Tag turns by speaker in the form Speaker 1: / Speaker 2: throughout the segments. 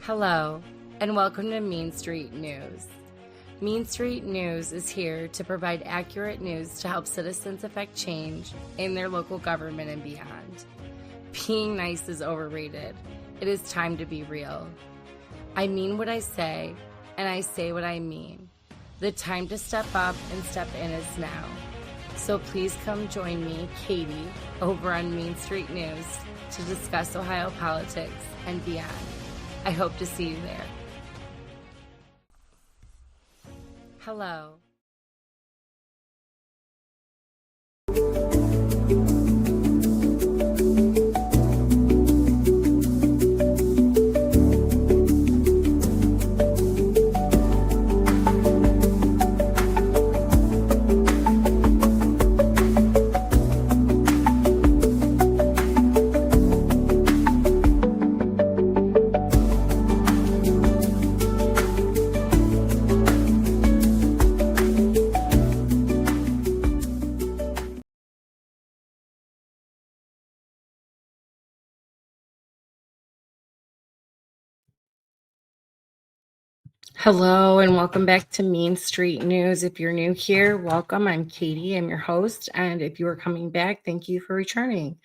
Speaker 1: Hello, and welcome to Mean Street News. Mean Street News is here to provide accurate news to help citizens effect change in their local government and beyond. Being nice is overrated. It is time to be real. I mean what I say, and I say what I mean. The time to step up and step in is now. So please come join me, Katie, over on Mean Street News to discuss Ohio politics and beyond. I hope to see you there. Hello. Hello, and welcome back to Mean Street News. If you're new here, welcome. I'm Katie. I'm your host. And if you are coming back, thank you for returning.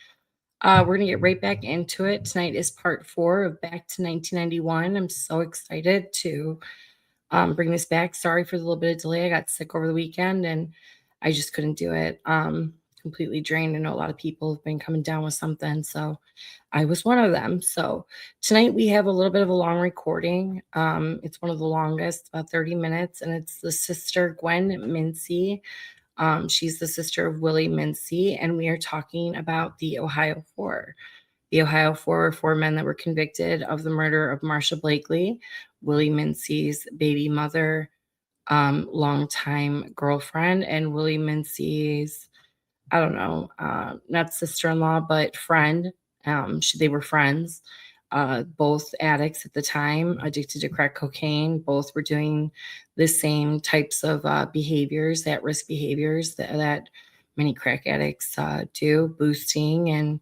Speaker 1: We're going to get right back into it. Tonight is part 4 of Back to 1991. I'm so excited to bring this back. Sorry for the little bit of delay. I got sick over the weekend and I just couldn't do it. Completely drained. I know a lot of people have been coming down with something, so I was one of them. So tonight we have a little bit of a long recording. It's one of the longest, about 30 minutes, and it's the sister Gwen Mincy. She's the sister of Willie Mincy, and we are talking about the Ohio Four. The Ohio Four were 4 men that were convicted of the murder of Marsha Blakely, Willie Mincy's baby mother, longtime girlfriend, and Willie Mincy's, I don't know, not sister-in-law, but friend. They were friends, both addicts at the time, addicted to crack cocaine. Both were doing the same types of behaviors, at-risk behaviors that many crack addicts do, boosting and,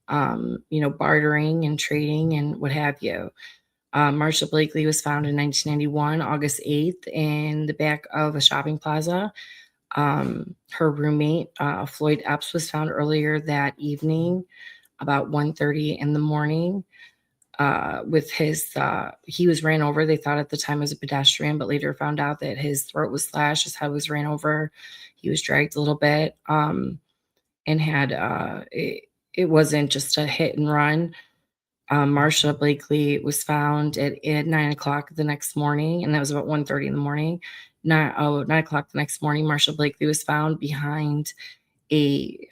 Speaker 1: bartering and trading and what have you. Marsha Blakely was found in 1991, August 8th, in the back of a shopping plaza. Her roommate, Floyd Epps, was found earlier that evening, about 1:30 in the morning, with his, he was ran over. They thought at the time as a pedestrian, but later found out that his throat was slashed, his head was ran over. He was dragged a little bit, and had, it wasn't just a hit and run. Marsha Blakely was found at 9 o'clock the next morning, and that was about 1:30 in the morning. 9 o'clock the next morning, Marsha Blakely was found behind the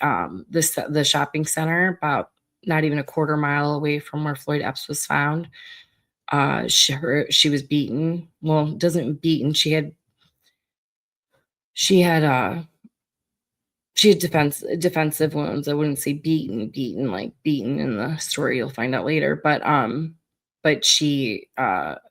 Speaker 1: shopping center, about not even a quarter mile away from where Floyd Epps was found. She was beaten. Well, doesn't beaten. She had defensive wounds. I wouldn't say beaten like beaten in the story. You'll find out later. But she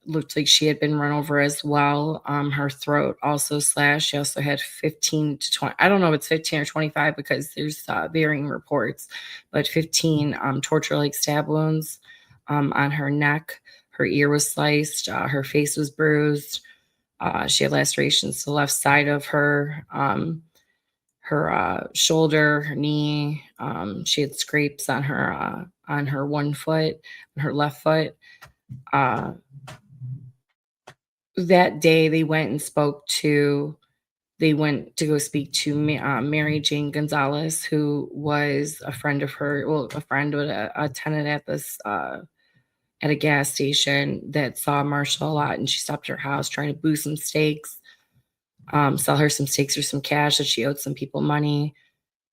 Speaker 1: looked like she had been run over as well. Her throat also slashed. She also had 15 to 20. I don't know if it's 15 or 25 because there's varying reports, but 15 torture-like stab wounds on her neck. Her ear was sliced. Her face was bruised. She had lacerations to the left side of her shoulder, her knee. She had scrapes on her one foot, on her left foot. That day they went to go speak to Mary Jane Gonzalez, who was a friend of her, a tenant at this, at a gas station that saw Marsha a lot, and she stopped at her house trying to boo some steaks, sell her some steaks or some cash that she owed some people money.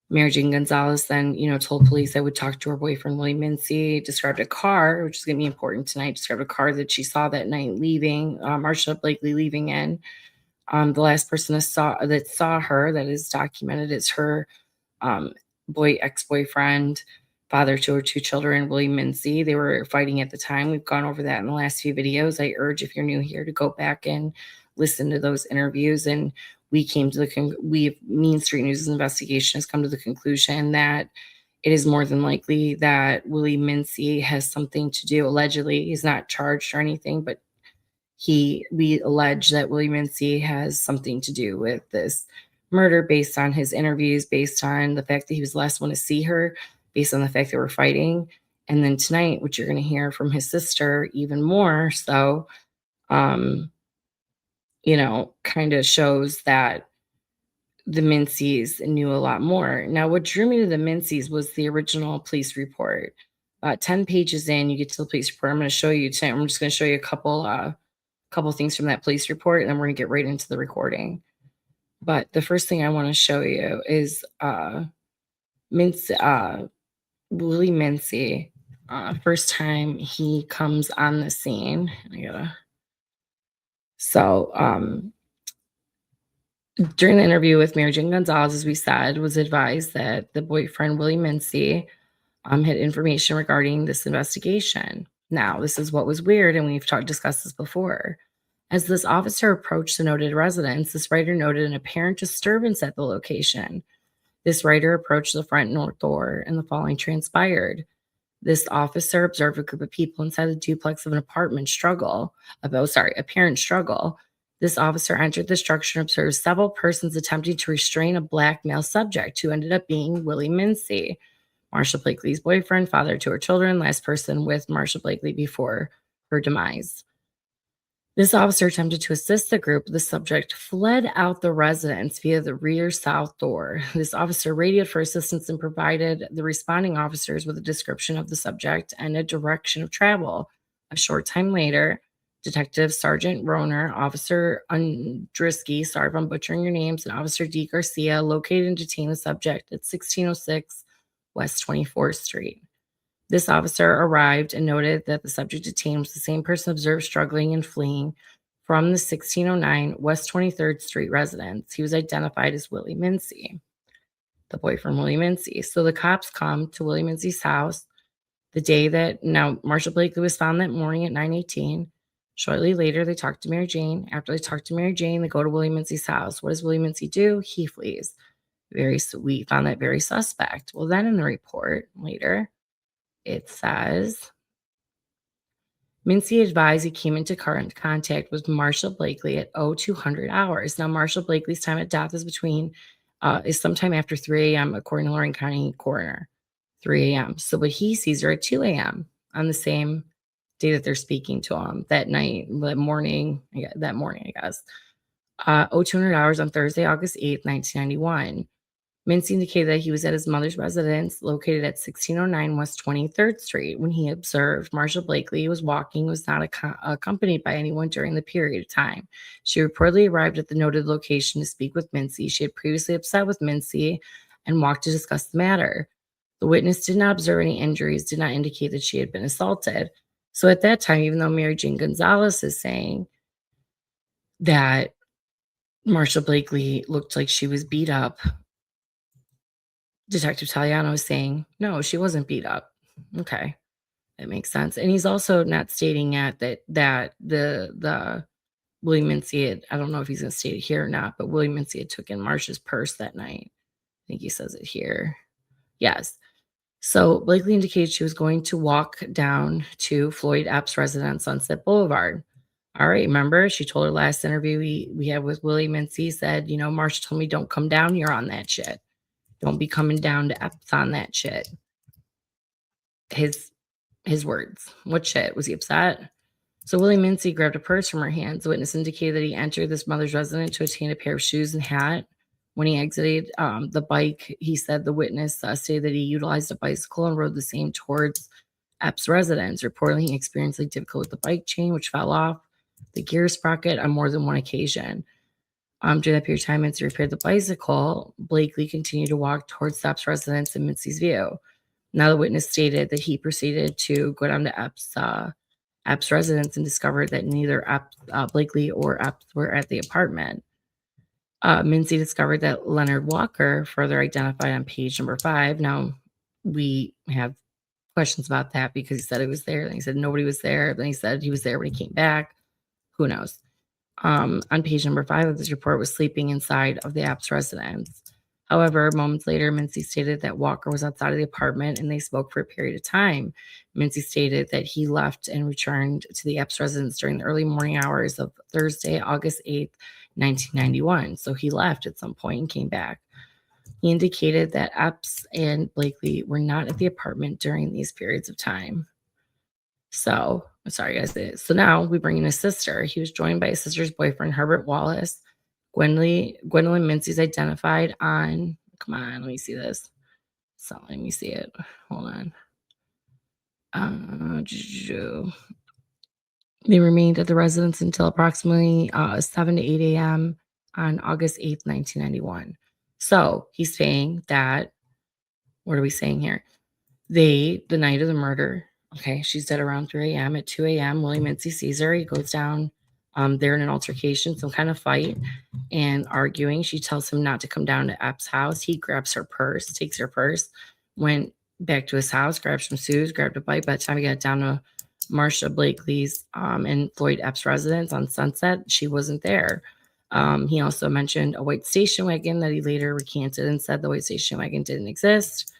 Speaker 1: Mary Jane Gonzalez then, told police I would talk to her boyfriend, Willie Mincy, described a car, which is going to be important tonight, described a car that she saw that night leaving, Marsha Blakely leaving in. The last person that saw her, that is documented, is her ex-boyfriend, father to her 2 children, Willie Mincy. They were fighting at the time. We've gone over that in the last few videos. I urge, if you're new here, to go back and listen to those interviews. And we came to Mean Street News' investigation has come to the conclusion that it is more than likely that Willie Mincy has something to do. Allegedly, he's not charged or anything, but we allege that Willie Mincy has something to do with this murder based on his interviews, based on the fact that he was the last one to see her, based on the fact that we're fighting. And then tonight, which you're going to hear from his sister even more so, kind of shows that the Mincy's knew a lot more. Now, what drew me to the Mincy's was the original police report. 10 pages in, you get to the police report. I'm going to show you tonight. I'm just going to show you a couple things from that police report, and then we're going to get right into the recording. But the first thing I want to show you is Willie Mincy. First time he comes on the scene. During the interview with Mary Jane Gonzalez, as we said, was advised that the boyfriend, Willie Mincy, had information regarding this investigation. Now, this is what was weird, and we've discussed this before. As this officer approached the noted residence, this writer noted an apparent disturbance at the location. This writer approached the front north door, and the following transpired. This officer observed a group of people inside the duplex of an apparent struggle. This officer entered the structure and observed several persons attempting to restrain a black male subject who ended up being Willie Mincy, Marsha Blakely's boyfriend, father to her children, last person with Marsha Blakely before her demise. This officer attempted to assist the group. The subject fled out the residence via the rear south door. This officer radioed for assistance and provided the responding officers with a description of the subject and a direction of travel. A short time later, Detective Sergeant Roner, Officer Undrisky, sorry if I'm butchering your names, and Officer D. Garcia located and detained the subject at 1606 West 24th Street. This officer arrived and noted that the subject detained was the same person observed struggling and fleeing from the 1609 West 23rd Street residence. He was identified as Willie Mincy, the boyfriend Willie Mincy. So the cops come to Willie Mincy's house the day that Marsha Blakely was found that morning at 9:18. Shortly later, they talked to Mary Jane. After they talked to Mary Jane, they go to Willie Mincy's house. What does Willie Mincy do? He flees. We found that very suspect. Well, then in the report later, it says, Mincy advised he came into contact with Marsha Blakely at 0200 hours. Now, Marsha Blakely's time at death is sometime after 3 a.m., according to Lorain County Coroner, 3 a.m. So, but he sees her at 2 a.m. on the same day that they're speaking to him that morning, I guess. 0200 hours on Thursday, August 8th, 1991. Mincy indicated that he was at his mother's residence located at 1609 West 23rd Street when he observed Marsha Blakely was not accompanied by anyone during the period of time. She reportedly arrived at the noted location to speak with Mincy. She had previously upset with Mincy and walked to discuss the matter. The witness did not observe any injuries, did not indicate that she had been assaulted. So at that time, even though Mary Jane Gonzalez is saying that Marsha Blakely looked like she was beat up, Detective Taliano is saying, no, she wasn't beat up. Okay, that makes sense. And he's also not stating yet that the Willie Mincy I don't know if he's going to state it here or not, but Willie Mincy had taken Marsha's purse that night. I think he says it here. Yes. So Blakely indicated she was going to walk down to Floyd Epps' residence on Sunset Boulevard. All right, remember, she told her last interview we had with Willie Mincy, said, Marsha told me don't come down here on that shit. Don't be coming down to Epps on that shit. His words. What shit? Was he upset? So Willie Mincy grabbed a purse from her hands. The witness indicated that he entered this mother's residence to obtain a pair of shoes and hat. When he exited the bike, he said the witness stated that he utilized a bicycle and rode the same towards Epps' residence. Reportedly, he experienced difficulty with the bike chain, which fell off the gear sprocket on more than one occasion. During that period of time, Mincy repaired the bicycle. Blakely continued to walk towards Epps' residence in Mincy's view. Now, the witness stated that he proceeded to go down to Epps' residence and discovered that neither Blakely or Epps were at the apartment. Mincy discovered that Leonard Walker, further identified on page number 5. Now, we have questions about that because he said he was there. Then he said nobody was there. Then he said he was there when he came back. Who knows? On page number 5 of this report was sleeping inside of the Epps residence. However, moments later, Mincy stated that Walker was outside of the apartment and they spoke for a period of time. Mincy stated that he left and returned to the Epps residence during the early morning hours of Thursday, August 8th, 1991. So he left at some point and came back. He indicated that Epps and Blakely were not at the apartment during these periods of time. So, I'm sorry, guys. So now we bring in his sister. He was joined by his sister's boyfriend, Herbert Wallace. Gwendolyn Mincy's identified on, come on, let me see this. So let me see it. Hold on. They remained at the residence until approximately 7 to 8 a.m. on August 8th, 1991. So he's saying that, what are we saying here? The night of the murder, okay, she's dead around 3 a.m. At 2 a.m., Willie Mincy sees her. He goes down. They're in an altercation, some kind of fight and arguing. She tells him not to come down to Epps' house. He grabs her purse, takes her purse, went back to his house, grabbed some shoes, grabbed a bike. By the time he got down to Marsha Blakely's and Floyd Epps' residence on Sunset, she wasn't there. He also mentioned a white station wagon that he later recanted and said the white station wagon didn't exist.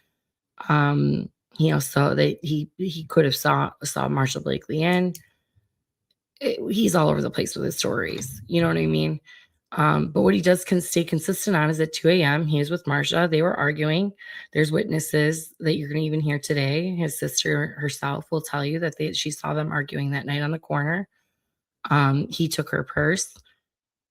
Speaker 1: He also he could have saw Marsha Blakely in. He's all over the place with his stories. You know what I mean? But what he does can stay consistent on is at 2 a.m. he was with Marsha. They were arguing. There's witnesses that you're going to even hear today. His sister herself will tell you that she saw them arguing that night on the corner. He took her purse.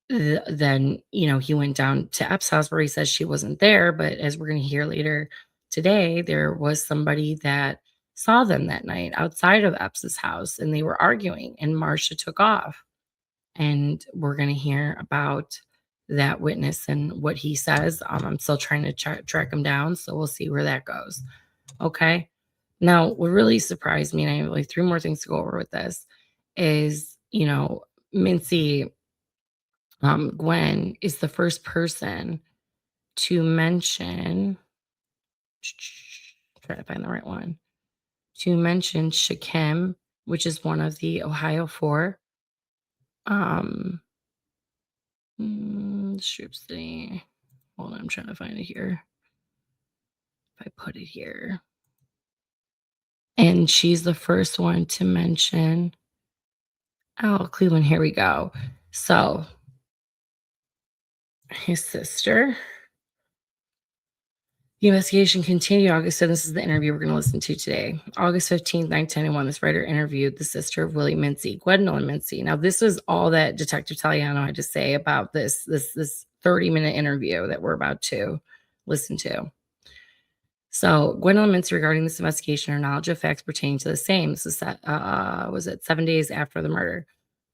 Speaker 1: Then, he went down to Epps' house where he says she wasn't there. But as we're going to hear later today, there was somebody that saw them that night outside of Epps' house, and they were arguing, and Marsha took off. And we're going to hear about that witness and what he says. I'm still trying to track him down, so we'll see where that goes. Okay. Now, what really surprised me, and I have like 3 more things to go over with this, is, Mincy, Gwen is the first person to mention, try to find the right one, to mention Shakim, which is one of the Ohio 4. Strip City. Hold on, I'm trying to find it here. If I put it here. And she's the first one to mention, Cleveland, here we go. So, his sister. The investigation continued August, so this is the interview we're going to listen to today. August 15th, 1991, this writer interviewed the sister of Willie Mincy, Gwendolyn Mincy. Now, this is all that Detective Taliano had to say about this 30-minute interview that we're about to listen to. So, Gwendolyn Mincy, regarding this investigation, her knowledge of facts pertaining to the same. This is 7 days after the murder.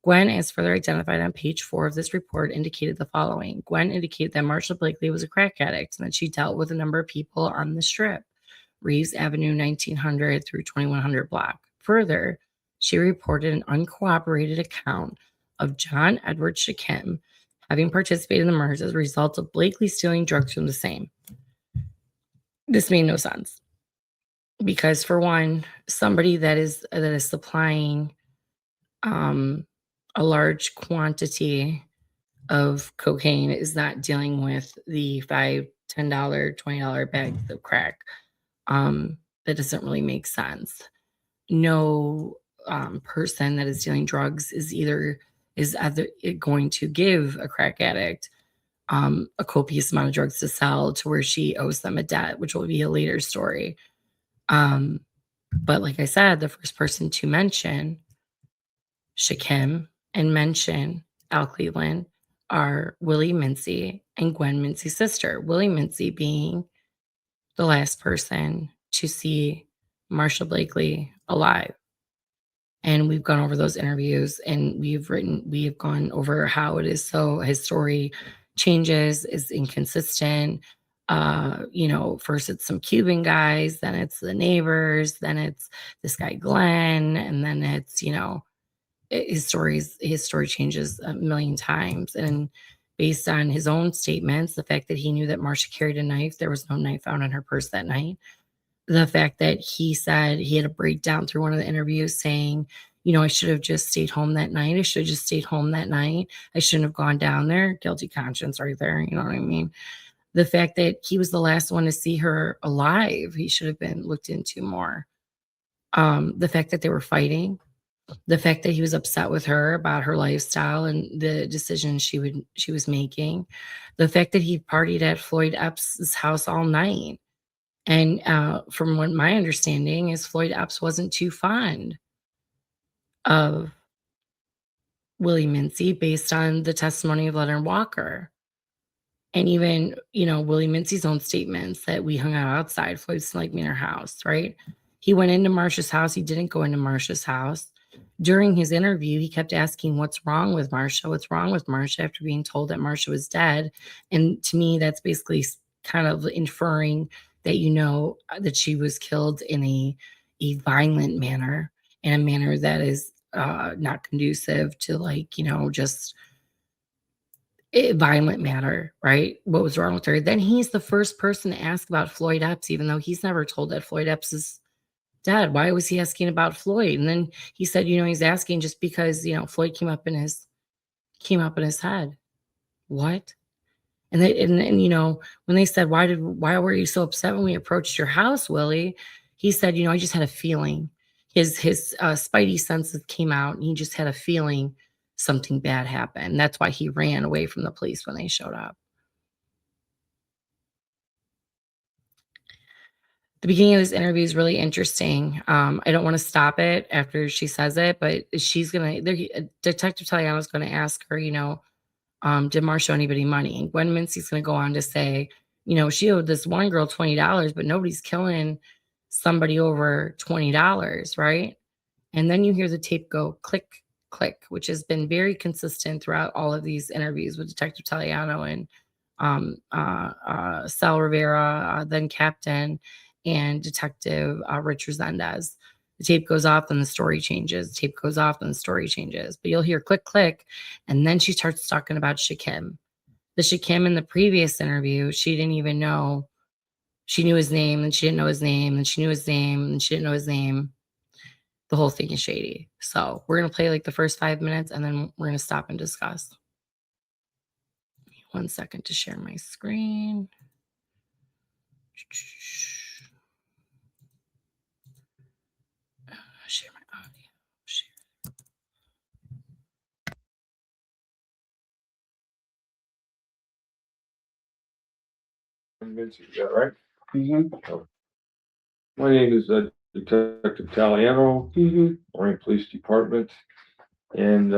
Speaker 1: Gwen, as further identified on page 4 of this report, indicated the following. Gwen indicated that Marsha Blakely was a crack addict and that she dealt with a number of people on the strip, Reeves Avenue 1900 through 2100 block. Further, she reported an uncorroborated account of John Edward Shakim having participated in the murders as a result of Blakely stealing drugs from the same. This made no sense because, for one, somebody that is supplying a large quantity of cocaine is not dealing with the $5, $10, $20 bags of crack. That doesn't really make sense. No person that is dealing drugs is either going to give a crack addict a copious amount of drugs to sell to where she owes them a debt, which will be a later story. But like I said, the first person to mention Shakim and mention Al Cleveland are Willie Mincy and Gwen Mincy's sister. Willie Mincy being the last person to see Marsha Blakely alive. And we've gone over those interviews and we have gone over how it is so his story changes, is inconsistent. First it's some Cuban guys, then it's the neighbors, then it's this guy Glenn, and then it's, his story changes a million times. And based on his own statements, the fact that he knew that Marsha carried a knife, there was no knife found on her purse that night. The fact that he said he had a breakdown through one of the interviews saying, I should have just stayed home that night. I shouldn't have gone down there. Guilty conscience right there. You know what I mean? The fact that he was the last one to see her alive, he should have been looked into more. The fact that they were fighting, the fact that he was upset with her about her lifestyle and the decisions she was making, the fact that he partied at Floyd Epps' house all night. And from what my understanding is, Floyd Epps wasn't too fond of Willie Mincy based on the testimony of Leonard Walker. And even, Willie Mincy's own statements that we hung out outside, Floyd didn't like me in our house, right? He went into Marsha's house. He didn't go into Marsha's house. During his interview, he kept asking, what's wrong with Marsha? What's wrong with Marsha after being told that Marsha was dead? And to me, that's basically kind of inferring that that she was killed in a violent manner, in a manner that is not conducive to just violent matter, right? What was wrong with her? Then he's the first person to ask about Floyd Epps, even though he's never told that Floyd Epps is dead. Why was he asking about Floyd? And then he said, he's asking just because, Floyd came up in his head. What? And when they said, why were you so upset when we approached your house, Willie? He said, I just had a feeling. His spidey senses came out, and he just had a feeling something bad happened. That's why he ran away from the police when they showed up. The beginning of this interview is really interesting. I don't want to stop it after she says it, but Detective Taliano is going to ask her, did Marsha owe anybody money? And Gwen Mincy's going to go on to say, she owed this one girl $20, but nobody's killing somebody over $20, right? And then you hear the tape go click, click, which has been very consistent throughout all of these interviews with Detective Taliano and Sal Rivera, then Captain, and Detective Rich Resendez. The tape goes off and the story changes. The tape goes off and the story changes. But you'll hear click, click, and then she starts talking about Shakim. The Shakim in the previous interview, she didn't even know. She knew his name, and she didn't know his name, and she knew his name, and she didn't know his name. The whole thing is shady. So we're going to play like the first 5 minutes, and then we're going to stop and discuss. 1 second to share my screen. Share my audio. Share.
Speaker 2: Mincy, is that right?
Speaker 1: Mm-hmm.
Speaker 2: Oh. My name is Detective Taliano, Lorain Police Department, and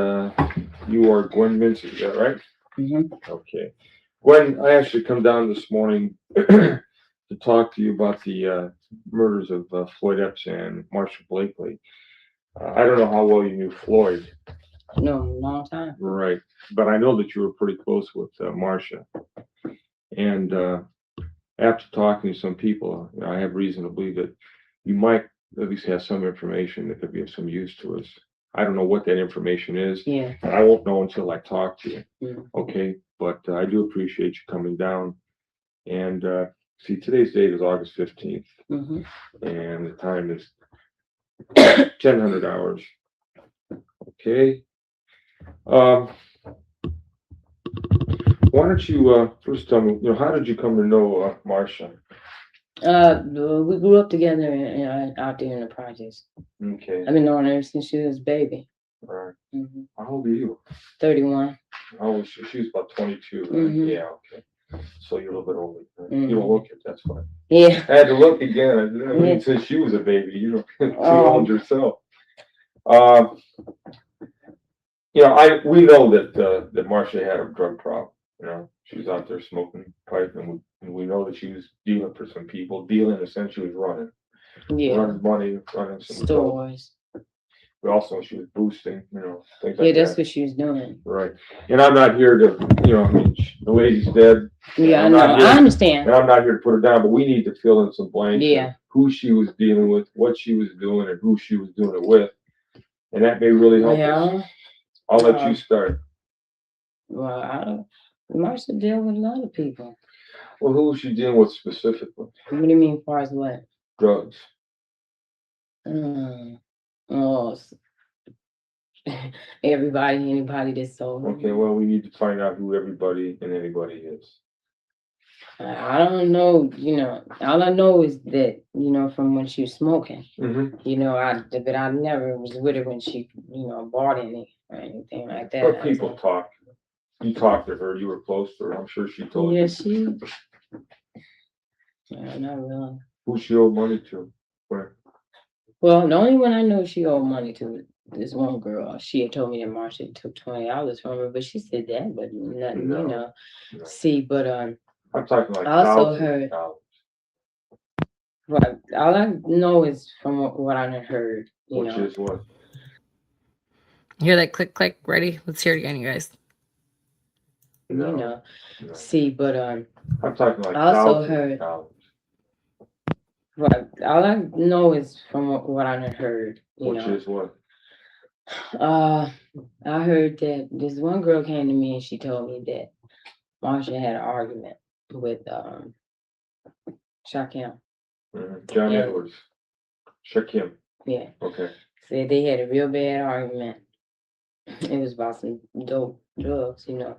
Speaker 2: you are Gwen Mincy, is that right?
Speaker 1: Mm-hmm.
Speaker 2: Okay. Gwen, I actually come down this morning to talk to you about the murders of Floyd Epps and Marsha Blakely. I don't know how well you knew Floyd.
Speaker 1: No, long time.
Speaker 2: Right. But I know that you were pretty close with Marsha. And after talking to some people, I have reason to believe that you might at least have some information that could be of some use to us. I don't know what that information is.
Speaker 1: Yeah.
Speaker 2: I won't know until I talk to you.
Speaker 1: Mm.
Speaker 2: Okay. But I do appreciate you coming down. And see, today's date is August 15th.
Speaker 1: Mm-hmm.
Speaker 2: And the time is 1000 hours. Okay. Why don't you first tell me, how did you come to know Marsha?
Speaker 1: We grew up together out there in the projects.
Speaker 2: Okay.
Speaker 1: I've been knowing her since she was a baby.
Speaker 2: Right.
Speaker 1: Mm-hmm.
Speaker 2: How old are you?
Speaker 1: 31.
Speaker 2: Oh, she was about 22. Right?
Speaker 1: Mm-hmm.
Speaker 2: Yeah, okay. So you're a little bit older. Right?
Speaker 1: Mm-hmm.
Speaker 2: You don't look it, that's fine.
Speaker 1: Yeah.
Speaker 2: I had to look again. Since she was a baby, she owned herself. We know that Marsha had a drug problem. She was out there smoking pipe, and we know that she was dealing for some people. Dealing in a sense, she was running.
Speaker 1: Yeah.
Speaker 2: Running money, running some
Speaker 1: stores.
Speaker 2: But also she was boosting, things like
Speaker 1: Yeah, that's
Speaker 2: that.
Speaker 1: what she was doing.
Speaker 2: Right. And I'm not here to, the lady's dead.
Speaker 1: Yeah, I know. I understand.
Speaker 2: And I'm not here to put her down, but we need to fill in some blanks.
Speaker 1: Yeah.
Speaker 2: Who she was dealing with, what she was doing, and who she was doing it with. And that may really help us. I'll let you start.
Speaker 1: Well, Marsha deal with a lot of people.
Speaker 2: Well, who was she dealing with specifically?
Speaker 1: What do you mean, as far as what?
Speaker 2: Drugs.
Speaker 1: Oh, anybody that's sold.
Speaker 2: Okay, well, we need to find out who everybody and anybody is.
Speaker 3: I don't know, all I know is that, from when she was smoking, but I never was with her when she, bought any or anything like that.
Speaker 2: But people talk. You talked to her, you were close to her, I'm sure she told
Speaker 3: Yeah,
Speaker 2: you.
Speaker 3: not really.
Speaker 2: Who she owed money to? Where?
Speaker 3: Well, the only one I know she owed money to this one girl. She had told me that Marsha took $20 from her, but she said that, but nothing,
Speaker 2: No.
Speaker 3: See, but
Speaker 2: I'm talking like
Speaker 3: I also
Speaker 2: thousands of
Speaker 3: heard.
Speaker 2: dollars.
Speaker 3: Right. All I know is from what I done heard,
Speaker 2: Which is what?
Speaker 1: Hear that click, click? Ready? Let's hear it again, you guys.
Speaker 2: No.
Speaker 3: See, but
Speaker 2: I'm talking like
Speaker 3: I also
Speaker 2: thousands
Speaker 3: heard.
Speaker 2: of dollars.
Speaker 3: Right. All I know is from what I done heard,
Speaker 2: Which is what?
Speaker 3: I heard that this one girl came to me and she told me that Marsha had an argument with Shakim.
Speaker 2: John Edwards. Shakim.
Speaker 3: Yeah.
Speaker 2: Okay.
Speaker 3: Said they had a real bad argument. It was about some dope drugs, and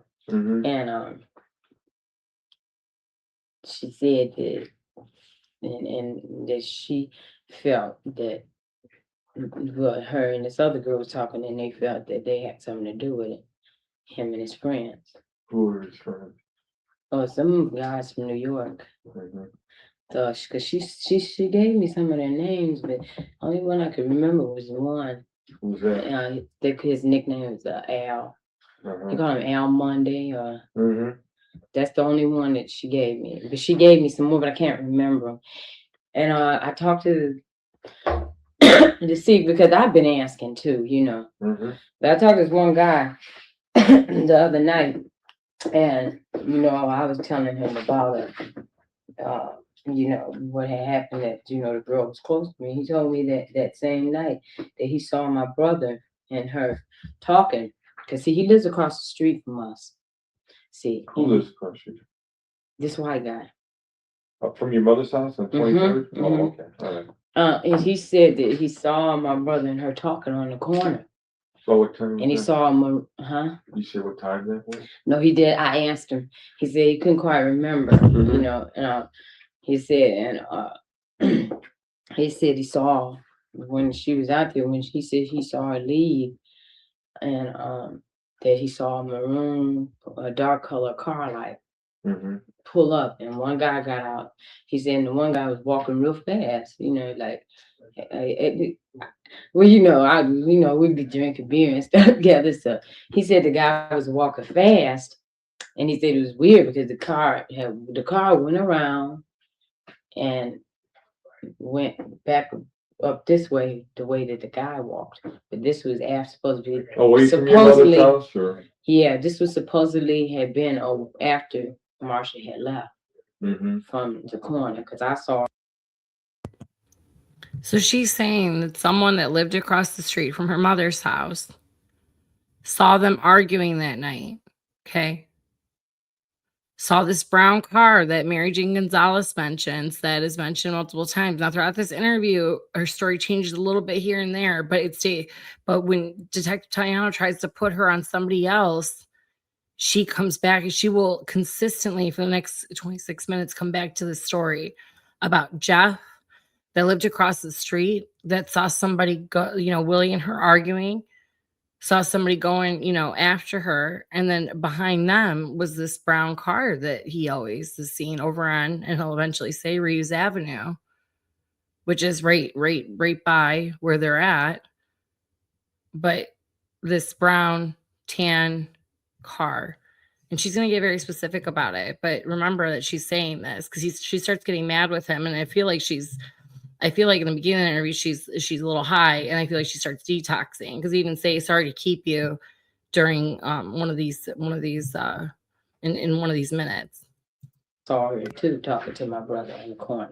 Speaker 3: she said that and that she felt that her and this other girl was talking and they felt that they had something to do with it, him and his friends.
Speaker 2: Who are his friends?
Speaker 3: Oh, some guys from New York. So, cause she gave me some of their names, but only one I could remember was one.
Speaker 2: Who's that?
Speaker 3: His nickname is Al. They call him Al Monday. That's the only one that she gave me. But she gave me some more, but I can't remember them. And I talked to see, because I've been asking too, But I talked to this one guy the other night, and I was telling him about it. What had happened, that the girl was close to me. He told me that same night that he saw my brother and her talking, because he lives across the street from us. See,
Speaker 2: who lives across the street?
Speaker 3: This white guy.
Speaker 2: From your mother's house on 23rd? Oh, okay. All right.
Speaker 3: And he said that he saw my brother and her talking on the corner.
Speaker 2: So what time?
Speaker 3: And he saw him,
Speaker 2: You said what time that was?
Speaker 3: No, he did. I asked him. He said he couldn't quite remember, and he said, and he said he saw when she was out there, when he said he saw her leave, and that he saw a maroon, a dark color car light pull up, and one guy got out. He said, and the one guy was walking real fast, like, well, we'd be drinking beer and stuff together. So he said the guy was walking fast, and he said it was weird because the car went around and went back up this way, the way that the guy walked. But this was supposed to be
Speaker 2: from your mother's house, or?
Speaker 3: Yeah, this was supposedly had been after Marsha had left from the corner, because I saw.
Speaker 1: So she's saying that someone that lived across the street from her mother's house saw them arguing that night. Okay. Saw this brown car that Mary Jane Gonzalez mentions, that is mentioned multiple times. Now, throughout this interview, her story changes a little bit here and there, but when Detective Tayano tries to put her on somebody else, she comes back and she will consistently for the next 26 minutes come back to the story about Jeff that lived across the street, that saw somebody go, Willie and her arguing, saw somebody going, after her. And then behind them was this brown car that he always is seen over on, and he'll eventually say Reeves Avenue, which is right by where they're at. But this brown tan car. And she's going to get very specific about it. But remember that she's saying this because she starts getting mad with him. And I feel like in the beginning of the interview, she's a little high. And I feel like she starts detoxing, because even say sorry to keep you during one of these in one of these minutes.
Speaker 3: Sorry too, talking to my brother in the corner.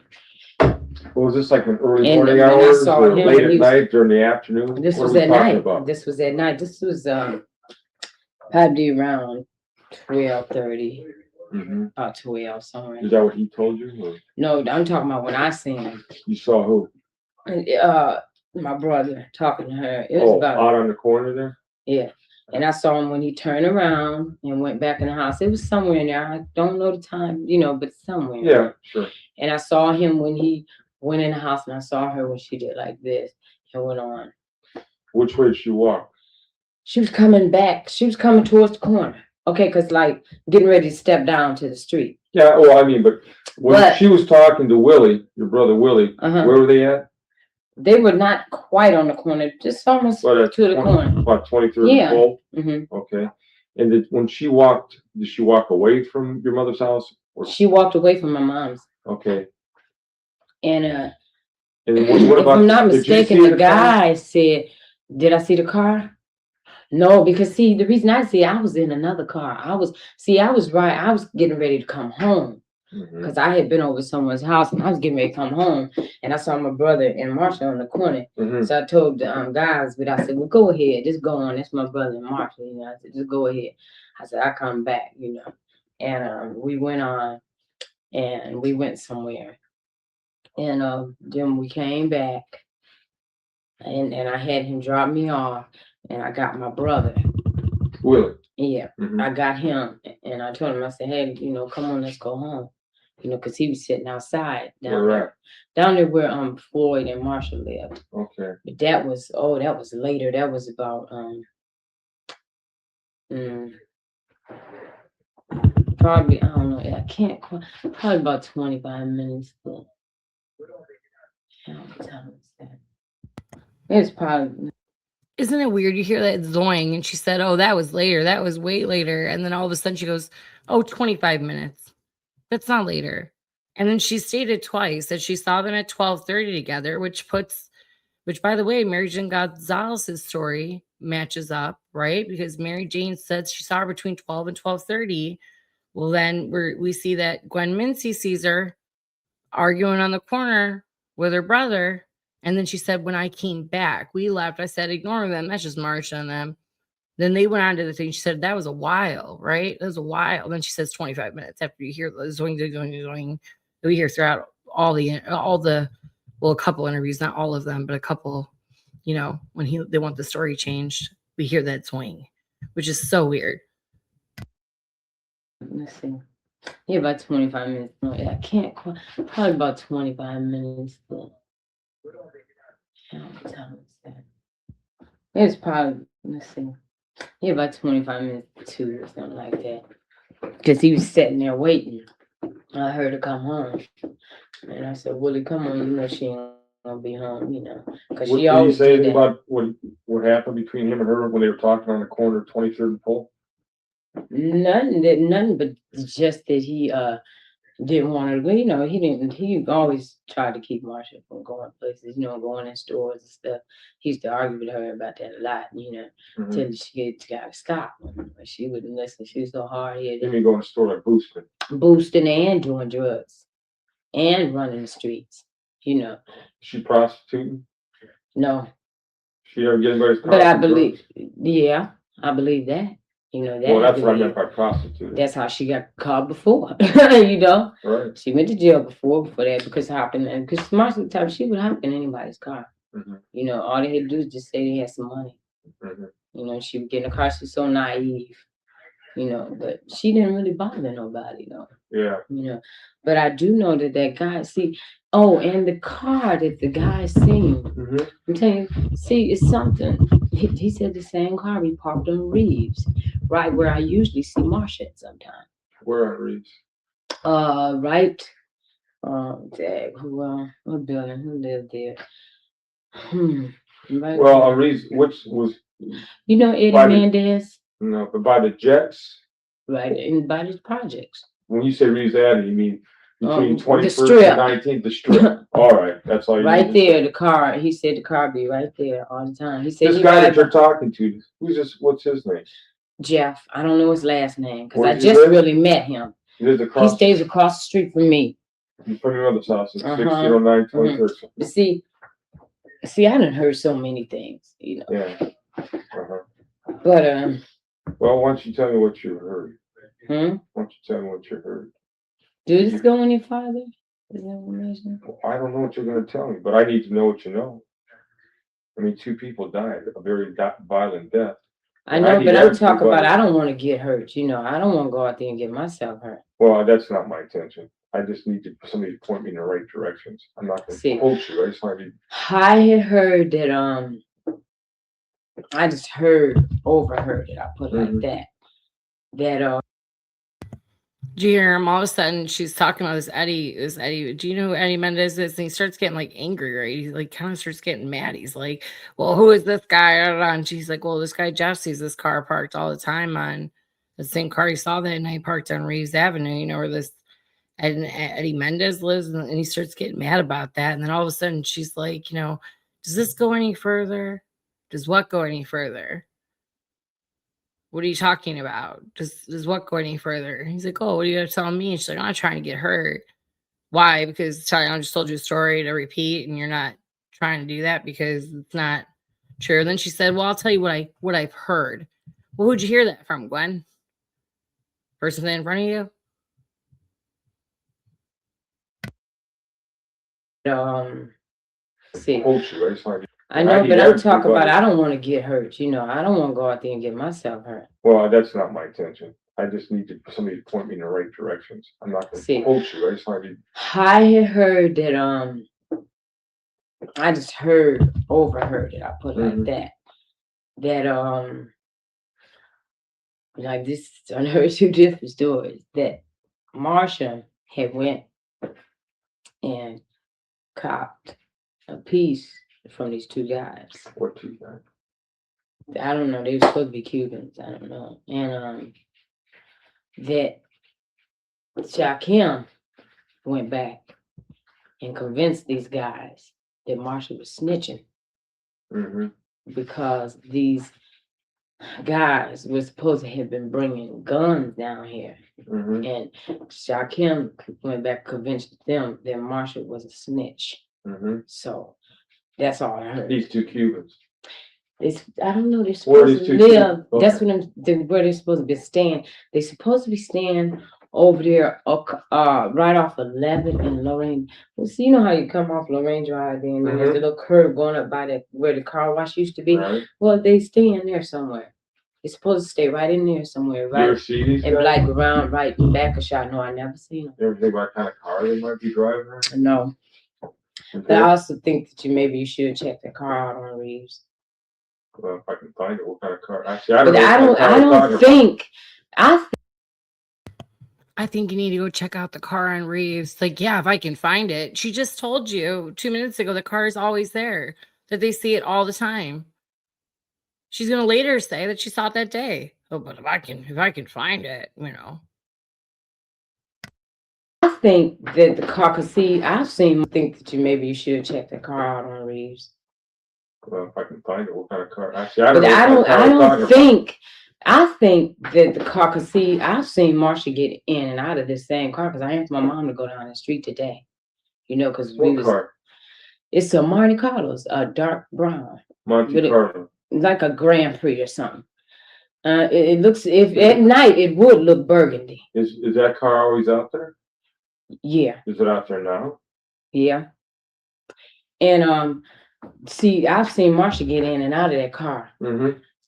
Speaker 2: Well, was this like an early morning hours or late at night, during the afternoon?
Speaker 3: This was at night. This was at night. This was probably around 12:30, 12 somewhere.
Speaker 2: Is that what he told you? Or?
Speaker 3: No, I'm talking about when I seen him.
Speaker 2: You saw who?
Speaker 3: My brother talking to her. It was about
Speaker 2: out on the corner there?
Speaker 3: Yeah. And I saw him when he turned around and went back in the house. It was somewhere in there. I don't know the time, but somewhere.
Speaker 2: Yeah, sure.
Speaker 3: And I saw him when he went in the house, and I saw her when she did like this and went on.
Speaker 2: Which way did she walk?
Speaker 3: She was coming back. She was coming towards the corner. Okay, because like getting ready to step down to the street.
Speaker 2: Yeah, well, I mean, but when she was talking to Willie, your brother Willie, where were they at?
Speaker 3: They were not quite on the corner, just almost to the corner.
Speaker 2: About 23rd and Pole?
Speaker 3: Mm-hmm.
Speaker 2: Okay. And when she walked, did she walk away from your mother's house? Or?
Speaker 3: She walked away from my mom's.
Speaker 2: Okay.
Speaker 3: And
Speaker 2: what
Speaker 3: if
Speaker 2: about,
Speaker 3: I'm not mistaken, the guy said, "Did I see the car?" No, because see, the reason I was in another car. I was getting ready to come home. Because I had been over someone's house and I was getting ready to come home, and I saw my brother and Marsha on the corner. So I told the guys, but I said, "Well, go ahead, just go on. That's my brother and Marsha." I said, "Just go ahead." I said, "I come back," And we went on, and we went somewhere, and then we came back, and I had him drop me off, and I got my brother.
Speaker 2: Willie.
Speaker 3: Yeah, I got him, and I told him, I said, "Hey, come on, let's go home." Because he was sitting outside down there where Floyd and Marsha lived.
Speaker 2: Okay.
Speaker 3: But that was later. That was about probably, I don't know. I can't quite, probably about 25 minutes. But what time is that? It's probably.
Speaker 1: Isn't it weird? You hear that zoing, and she said, "Oh, that was later. That was way later." And then all of a sudden she goes, "Oh, 25 minutes. That's not later." And then she stated twice that she saw them at 12:30 together, which by the way, Mary Jane Gonzalez's story matches up, right? Because Mary Jane said she saw her between 12 and 12:30. Well, then we see that Gwen Mincy sees her arguing on the corner with her brother. And then she said, "When I came back, we left." I said, "Ignore them. That's just Marsha and them." Then they went on to the thing. She said, "That was a while, right? That was a while." Then she says 25 minutes after you hear the zoing, we hear throughout all the, well, a couple interviews, not all of them, but a couple, when they want the story changed, we hear that swing, which is so weird.
Speaker 3: Let's see. Yeah, about 25 minutes. No, I can't quite, probably about 25 minutes. But what time is that? It's probably, let's see. Yeah, about 25 minutes to or something like that. Because he was sitting there waiting. I heard her come home. And I said, "Willie, come on, she ain't gonna be home, Because she always
Speaker 2: did you say anything about what happened between him and her when they were talking on the corner of 23rd and Pole?
Speaker 3: Nothing but just that he didn't want her to go. He always tried to keep Marsha from going places, going in stores and stuff. He used to argue with her about that a lot, till she got to stop. She wouldn't listen. She was so hard-headed.
Speaker 2: You mean going to the store like
Speaker 3: boosting and doing drugs and running the streets,
Speaker 2: She prostituting?
Speaker 3: No.
Speaker 2: She ever get anybody's car?
Speaker 3: But I believe, I believe that. That.
Speaker 2: Well, that's what I meant by prostitute.
Speaker 3: That's how she got caught before.
Speaker 2: Right.
Speaker 3: She went to jail before that because most of the time she would hop in anybody's car. All they had to do is just say they had some money. She would get in the car. She's so naive. But she didn't really bother nobody though.
Speaker 2: Yeah.
Speaker 3: But I do know that guy, and the car that the guy seen, I'm telling you, it's something. He said the same car he parked on Reeves, right where I usually see Marsha at sometimes.
Speaker 2: Where on Reeves?
Speaker 3: Right. What building? Who lived there? Right.
Speaker 2: Well, on Reeves, which was.
Speaker 3: Eddie Mendez.
Speaker 2: No, but by the Jets.
Speaker 3: Right, and by the projects.
Speaker 2: When you say Reeves Avenue, you mean between 21st and 19th, the strip. All right, that's all you
Speaker 3: right there, the car. He said the car be right there all the time. He said
Speaker 2: this guy that you're talking to, what's his name?
Speaker 3: Jeff. I don't know his last name because I just really met him. He stays across the street from me.
Speaker 2: From your mother's house, 1609 23rd.
Speaker 3: But see, I done heard so many things,
Speaker 2: Yeah.
Speaker 3: But
Speaker 2: well, why don't you tell me what you heard?
Speaker 3: Why
Speaker 2: don't you tell me what you heard?
Speaker 3: Did this go on your father? Is that information?
Speaker 2: I don't know what you're going to tell me, but I need to know what you know. I mean, 2 people died a very violent death.
Speaker 3: I know,
Speaker 2: need
Speaker 3: but I'm
Speaker 2: everything,
Speaker 3: talking about
Speaker 2: but-
Speaker 3: I don't want to get hurt. You know, I don't want to go out there and get myself hurt.
Speaker 2: Well, that's not my intention. I just need somebody to point me in the right directions. I'm not going
Speaker 3: See.
Speaker 2: to coach you. I just want to.
Speaker 3: I had heard that I just overheard it. I put it like that. That
Speaker 1: Do you hear him? All of a sudden, she's talking about this Eddie. Do you know who Eddie Mendez is? And he starts getting like angry, right? He like kind of starts getting mad. He's like, "Well, who is this guy?" And she's like, "Well, this guy Jeff sees this car parked all the time on the same car he saw that night parked on Reeves Avenue. You know where this Eddie Mendez lives?" And he starts getting mad about that. And then all of a sudden, she's like, "You know, does this go any further? Does what go any further? What are you talking about? Does what go any further?" He's like, "Oh, what are you gonna tell me?" And she's like, "I'm not trying to get hurt." Why? Because sorry, I just told you a story to repeat, and you're not trying to do that because it's not true. And then she said, "Well, I'll tell you what I've heard." Well, who'd you hear that from, Gwen? Person in front of you?
Speaker 3: see.
Speaker 2: Coach you. I just want to.
Speaker 3: I know,
Speaker 2: I need
Speaker 3: but I'm
Speaker 2: everything,
Speaker 3: talking about
Speaker 2: but-
Speaker 3: I don't want to get hurt. You know, I don't want to go out there and get myself hurt.
Speaker 2: Well, that's not my intention. I just need somebody to point me in the right directions. I'm not going
Speaker 3: See.
Speaker 2: to coach you. I just want to.
Speaker 3: I had heard that I just overheard it. I put it like that. That like this, I heard two different stories. That Marsha had went and copped a piece from these two guys.
Speaker 2: What two guys?
Speaker 3: I don't know. They were supposed to be Cubans. I don't know. And that Shakim went back and convinced these guys that Marsha was snitching because these guys were supposed to have been bringing guns down here. And Shakim went back and convinced them that Marsha was a snitch. So that's all I heard.
Speaker 2: These two Cubans.
Speaker 3: I don't know. They're
Speaker 2: Where are
Speaker 3: supposed
Speaker 2: these
Speaker 3: to
Speaker 2: two
Speaker 3: live.
Speaker 2: Cubans?
Speaker 3: That's where they're supposed to be staying. They're supposed to be staying over there, right off 11 in Lorain. Well, see, you know how you come off Lorain Drive, and there's a little curve going up by where the car wash used to be.
Speaker 2: Right.
Speaker 3: Well, they stay in there somewhere. They're supposed to stay right in there somewhere,
Speaker 2: You ever
Speaker 3: right?
Speaker 2: see these
Speaker 3: And
Speaker 2: guys?
Speaker 3: like around right in back of shot. No, I never seen them.
Speaker 2: You ever think what kind of car they might be driving around?
Speaker 3: No,
Speaker 2: Okay.
Speaker 3: but I also think that maybe you should check the car out on Reeves.
Speaker 2: Well, if I can find it, what kind of car? Actually, I don't
Speaker 3: But
Speaker 2: know.
Speaker 3: I
Speaker 2: what kind of car
Speaker 3: don't
Speaker 2: we're talking
Speaker 3: think.
Speaker 1: I think you need to go check out the car on Reeves. Like, yeah, if I can find it. She just told you 2 minutes ago the car is always there, that they see it all the time. She's gonna later say that she saw it that day. Oh, but if I can find it, you know.
Speaker 3: I think that the car, cause see, think that maybe you should check the car out on Reeves.
Speaker 2: Well, if I can find it, what kind of car? Actually, I don't
Speaker 3: But
Speaker 2: know.
Speaker 3: I
Speaker 2: what kind of car we're
Speaker 3: don't
Speaker 2: talking
Speaker 3: think. I think that the car, cause see, I've seen Marsha get in and out of this same car. Cause I asked my mom to go down the street today. You know, cause
Speaker 2: about. What car?
Speaker 3: It's a Monte Carlo's, a dark brown,
Speaker 2: Monte Carlo.
Speaker 3: like a Grand Prix or something. It looks, if at night it would look burgundy.
Speaker 2: Is that car always out there?
Speaker 3: Yeah,
Speaker 2: Is it out there now?
Speaker 3: yeah. And see, I've seen Marsha get in and out of that car.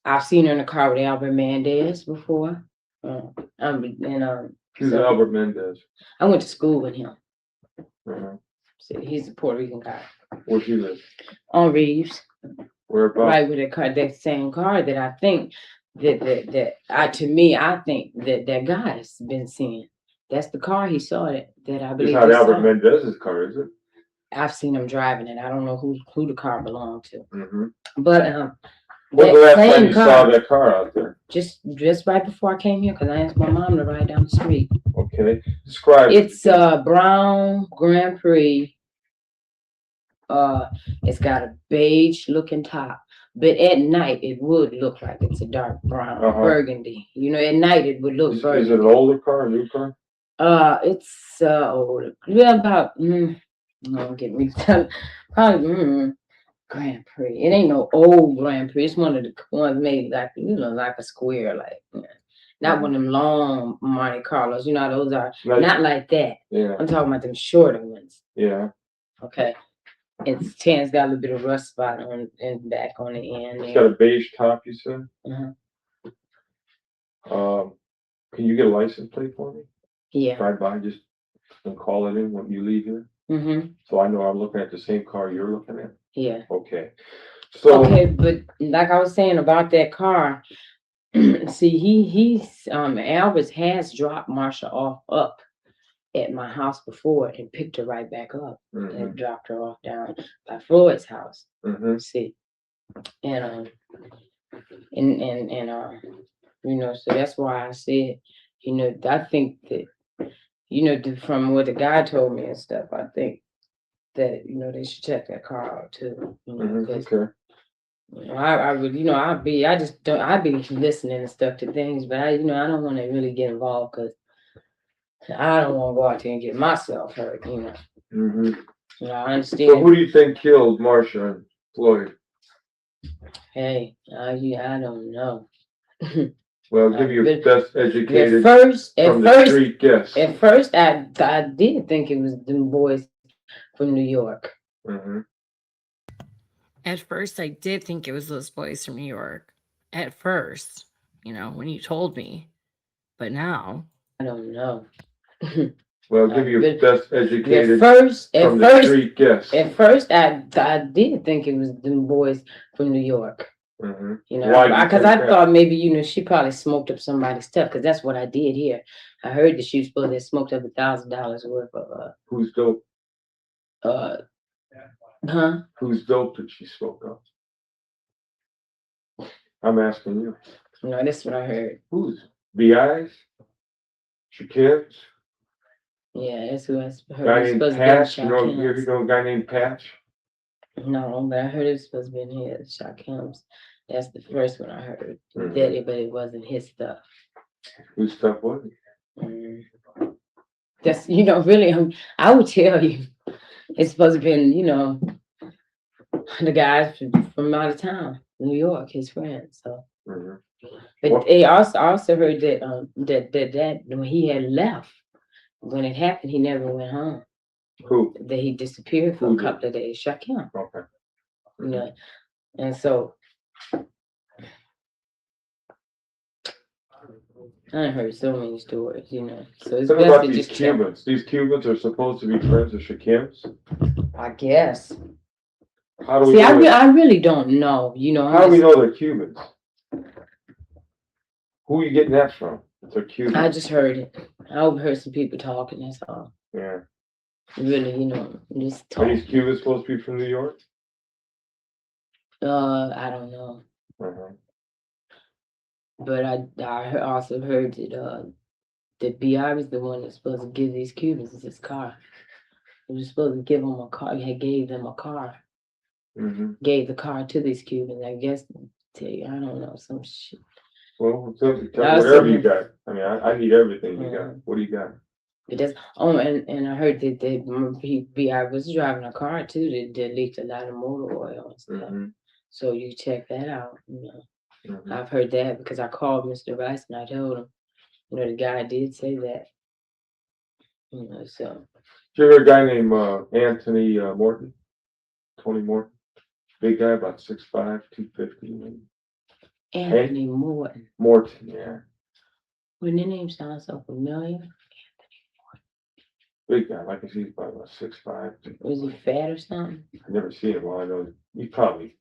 Speaker 3: I've seen her in the car with Albert Mendez before.
Speaker 2: Who's
Speaker 3: So-
Speaker 2: Albert Mendez?
Speaker 3: I went to school with him.
Speaker 2: Uh-huh.
Speaker 3: So he's a Puerto Rican guy.
Speaker 2: Where'd you live?
Speaker 3: On Reeves,
Speaker 2: Where about?
Speaker 3: right with that same car that I think I think that guy's been seeing. That's the car he saw that I
Speaker 2: It's
Speaker 3: believe.
Speaker 2: not
Speaker 3: he
Speaker 2: Albert
Speaker 3: saw.
Speaker 2: Mendez's car, is it?
Speaker 3: I've seen him driving it. I don't know who the car belonged to,
Speaker 2: Mm-hmm.
Speaker 3: but
Speaker 2: When's the
Speaker 3: that
Speaker 2: last time
Speaker 3: same
Speaker 2: you saw
Speaker 3: car,
Speaker 2: that car out there?
Speaker 3: just right before I came here, because I asked my mom to ride down the street.
Speaker 2: Okay. Describe it.
Speaker 3: It's a brown Grand Prix. It's got a beige looking top, but at night it would look like it's a dark brown burgundy. You know, at night it would look
Speaker 2: Is
Speaker 3: burgundy.
Speaker 2: it an older car, a new car?
Speaker 3: It's older. Yeah, about I'm getting me probably Grand Prix. It ain't no old Grand Prix. It's one of the ones made like like a square, like not one of them long Monte Carlos. You know, those are not like that.
Speaker 2: Yeah.
Speaker 3: I'm talking about them shorter ones.
Speaker 2: Yeah.
Speaker 3: Okay. It's tan's got a little bit of rust spot on and back on the end.
Speaker 2: It's got a beige top, you said?
Speaker 3: Uh-huh.
Speaker 2: Can you get a license plate for me?
Speaker 3: Yeah.
Speaker 2: Drive by just and call it in when you leave here?
Speaker 3: Mm-hmm.
Speaker 2: So I know I'm looking at the same car you're looking at?
Speaker 3: Yeah.
Speaker 2: Okay. So.
Speaker 3: Okay, but like I was saying about that car, see, Alfred has dropped Marsha off up at my house before and picked her right back up and dropped her off down by Floyd's house. See, and so that's why I said, I think that, from what the guy told me and stuff, I think that, they should check that car out too, because
Speaker 2: Okay.
Speaker 3: I would, I'd be listening and stuff to things, but I don't want to really get involved because I don't want to go out there and get myself hurt, I understand.
Speaker 2: So who do you think killed Marsha and Floyd?
Speaker 3: Hey, I don't know.
Speaker 2: Well, give you best educated
Speaker 3: from
Speaker 2: the street guess.
Speaker 3: At first, I did think it was them boys from New York.
Speaker 1: At first, I did think it was those boys from New York. At first, when you told me. But now,
Speaker 3: I don't know.
Speaker 2: Well, give you best educated from the street guess.
Speaker 3: At first, I did think it was them boys from New York.
Speaker 2: Why?
Speaker 3: Because I thought maybe, she probably smoked up somebody's stuff, because that's what I did here. I heard that she was supposed to have smoked up $1,000 worth of
Speaker 2: Who's dope?
Speaker 3: Huh?
Speaker 2: Whose dope did she smoke up? I'm asking you.
Speaker 3: No, that's what I heard.
Speaker 2: Who's? B.I.'s? Shakim's?
Speaker 3: Yeah, that's who I heard.
Speaker 2: Guy named Patch? You know a guy named Patch?
Speaker 3: No, but I heard it was supposed to be in his Shakim's. That's the first one I heard. But it wasn't his stuff.
Speaker 2: Whose stuff was it?
Speaker 3: That's, really, I would tell you, it's supposed to be, the guys from out of town, New York, his friends. So, but they also heard that that when he had left, when it happened, he never went home.
Speaker 2: Who?
Speaker 3: That he disappeared for a couple of days. Shakim.
Speaker 2: Okay.
Speaker 3: And so I heard so many stories, So it's
Speaker 2: What
Speaker 3: best
Speaker 2: about
Speaker 3: to
Speaker 2: these
Speaker 3: just
Speaker 2: Cubans? These Cubans are supposed to be friends of Shakim's?
Speaker 3: I guess.
Speaker 2: How do we
Speaker 3: See,
Speaker 2: know
Speaker 3: I really don't know.
Speaker 2: How do we know they're Cubans? Who are you getting that from? They're Cubans.
Speaker 3: I just heard it. I overheard some people talking, that's all.
Speaker 2: Yeah.
Speaker 3: Really, just
Speaker 2: Are
Speaker 3: talking.
Speaker 2: these Cubans supposed to be from New York?
Speaker 3: I don't know. But I also heard that B.I. was the one that's supposed to give these Cubans his car. He was supposed to give them a car. He gave them a car. Gave the car to these Cubans. I guess, I don't know, some shit.
Speaker 2: Well, tell whatever you got. I mean, I need everything you got. What do you got?
Speaker 3: But that's and I heard that B.I. was driving a car too that leaked a lot of motor oil and stuff. So you check that out. I've heard that because I called Mr. Rice and I told him, the guy did say that. So.
Speaker 2: Did you hear a guy named Anthony Morton? Tony Morton? Big guy, about 6'5", 250.
Speaker 3: Anthony Morton.
Speaker 2: Morton, yeah.
Speaker 3: When the name sounds so familiar.
Speaker 2: Big guy, like I said, he's probably about 6'5".
Speaker 3: Was he fat or something?
Speaker 2: I've never seen him. Well, I know he's probably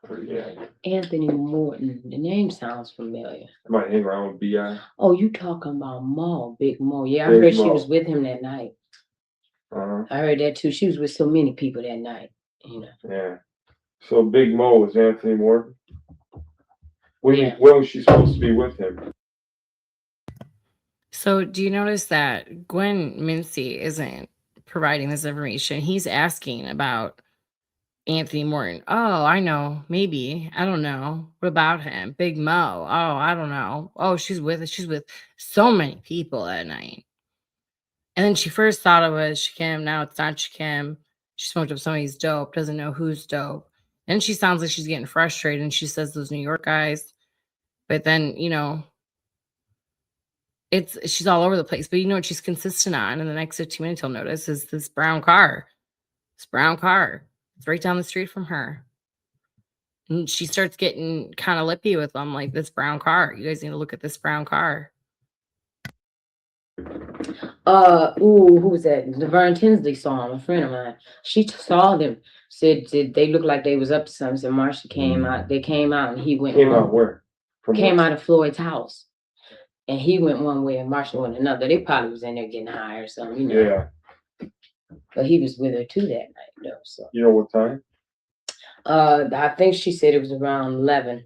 Speaker 2: pretty, yeah.
Speaker 3: Anthony Morton. The name sounds familiar.
Speaker 2: I might hang around with B.I.
Speaker 3: Oh, you talking about Mo, Big Mo. Yeah, I heard she was with him that night. I heard that too. She was with so many people that night,
Speaker 2: Yeah. So Big Mo was Anthony Morton? When was she supposed to be with him?
Speaker 1: So do you notice that Gwen Mincy isn't providing this information? He's asking about Anthony Morton. Oh, I know. Maybe. I don't know. What about him? Big Mo. Oh, I don't know. Oh, she's with so many people that night. And then she first thought it was Shakim. Now it's not Shakim. She smoked up somebody's dope. Doesn't know who's dope. And she sounds like she's getting frustrated. And she says those New York guys. But then, she's all over the place. But you know what she's consistent on in the next 15 minutes you'll notice is this brown car. This brown car. It's right down the street from her. And she starts getting kind of lippy with them, like, this brown car. You guys need to look at this brown car.
Speaker 3: Who was that? Laverne Tinsley saw him, a friend of mine. She saw them, said they looked like they was up to something. So Marsha came out, they came out and he went
Speaker 2: Came out where?
Speaker 3: Came out of Floyd's house. And he went one way and Marsha went another. They probably was in there getting high or something, you know.
Speaker 2: Yeah.
Speaker 3: But he was with her too that night though. So
Speaker 2: You know what time?
Speaker 3: I think she said it was around 11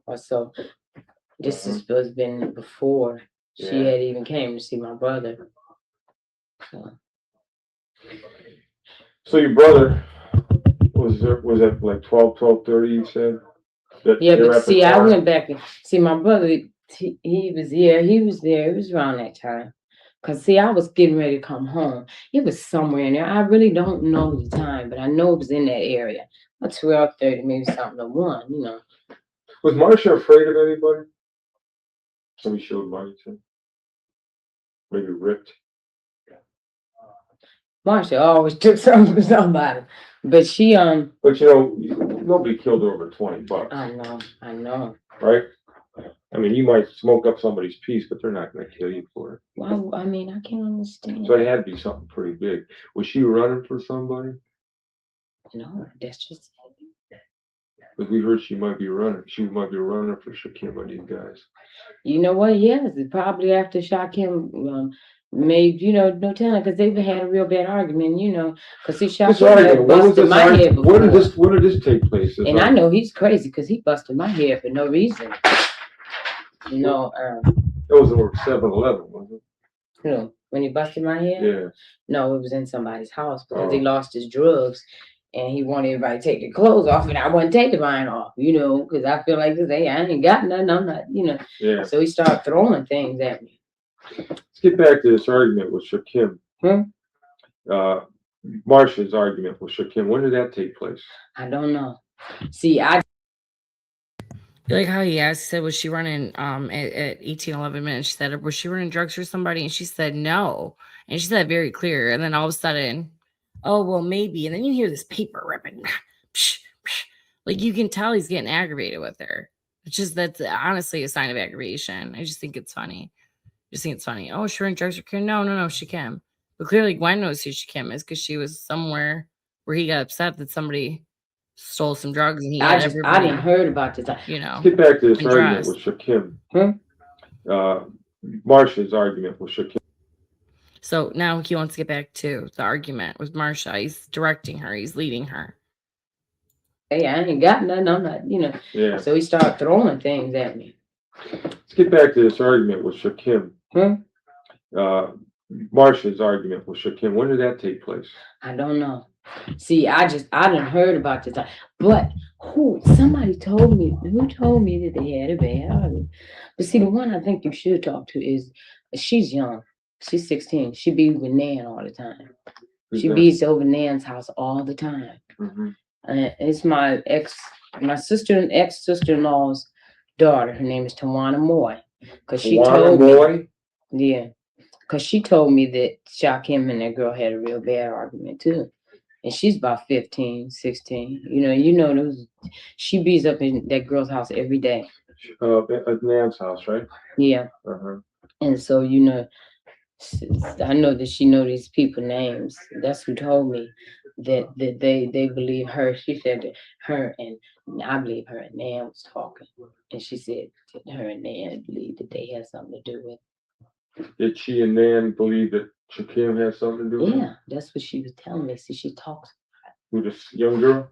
Speaker 3: or so. This is supposed to have been before she had even came to see my brother.
Speaker 2: So your brother was that like 12:30 you said?
Speaker 3: Yeah, but see, I went back and see my brother. He was there. It was around that time. Cause see, I was getting ready to come home. It was somewhere in there. I really don't know the time, but I know it was in that area. 12:30, maybe something to 1. You know.
Speaker 2: Was Marsha afraid of anybody? Somebody showed money to? Maybe ripped.
Speaker 3: Marsha always took something from somebody, but she
Speaker 2: But you know, nobody killed her over $20.
Speaker 3: I know.
Speaker 2: Right? I mean, you might smoke up somebody's piece, but they're not going to kill you for it.
Speaker 3: Well, I mean, I can't understand.
Speaker 2: So it had to be something pretty big. Was she running for somebody?
Speaker 3: No, that's just.
Speaker 2: Because we heard she might be running. She might be running for Shakim and these guys.
Speaker 3: You know what? Yes, probably after Shakim made, no telling, because they've had a real bad argument, because he Shakim busted my head before.
Speaker 2: When did this take place?
Speaker 3: And I know he's crazy because he busted my head for no reason.
Speaker 2: That was over 7-Eleven, wasn't it?
Speaker 3: When he busted my head?
Speaker 2: Yeah.
Speaker 3: No, it was in somebody's house because he lost his drugs. And he wanted everybody to take their clothes off, and I wouldn't take mine off, because I feel like this, hey, I ain't got nothing, I'm not,
Speaker 2: Yeah.
Speaker 3: So he started throwing things at me.
Speaker 2: Let's get back to this argument with Shakim. Marsha's argument with Shakim. When did that take place?
Speaker 3: I don't know. See, I
Speaker 1: like how he asked, said, was she running at 18-11 minutes? She said, was she running drugs for somebody? And she said no. And she said very clear. And then all of a sudden, oh, well, maybe. And then you hear this paper ripping. Like, you can tell he's getting aggravated with her. It's just, that's honestly a sign of aggravation. I just think it's funny. Oh, she ran drugs for Kim? No, she can. But clearly Gwen knows who Shakim is because she was somewhere where he got upset that somebody stole some drugs and
Speaker 3: I didn't heard about this.
Speaker 2: Let's get back to this argument with Shakim. Marsha's argument with Shakim.
Speaker 1: So now he wants to get back to the argument with Marsha. He's directing her. He's leading her.
Speaker 3: Hey, I ain't got nothing. I'm not,
Speaker 2: Yeah.
Speaker 3: So he started throwing things at me.
Speaker 2: Let's get back to this argument with Shakim. Marsha's argument with Shakim. When did that take place?
Speaker 3: I don't know. See, I didn't heard about this. But somebody told me, that they had a bad argument. But see, the one I think you should talk to is, she's young. She's 16. She be with Nan all the time. She beats over Nan's house all the time. It's my ex-sister-in-law's daughter. Her name is Tawana Moy. Because she told me. Yeah. Because she told me that Shakim and that girl had a real bad argument too. And she's about 15, 16. She beats up in that girl's house every day.
Speaker 2: At Nan's house, right?
Speaker 3: Yeah. And so, I know that she know these people names. That's who told me that they believe her. She said that her and I believe her and Nan was talking. And she said that her and Nan believed that they had something to do with it.
Speaker 2: Did she and Nan believe that Shakim had something to do with it?
Speaker 3: Yeah, that's what she was telling me. See, she talks.
Speaker 2: With this young girl?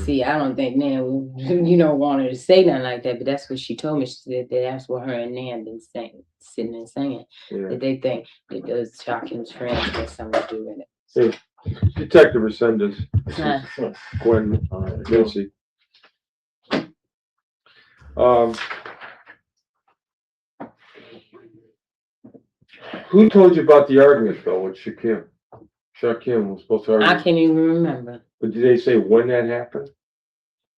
Speaker 3: See, I don't think Nan, want her to say nothing like that, but that's what she told me. She said that that's what her and Nan been saying, sitting and saying. Yeah. That they think that those Shakim's friends had something to do with it.
Speaker 2: Hey, Detective Resendez. Gwen Mincy. Who told you about the argument, though, with Shakim? Shakim was supposed to argue.
Speaker 3: I can't even remember.
Speaker 2: But did they say when that happened?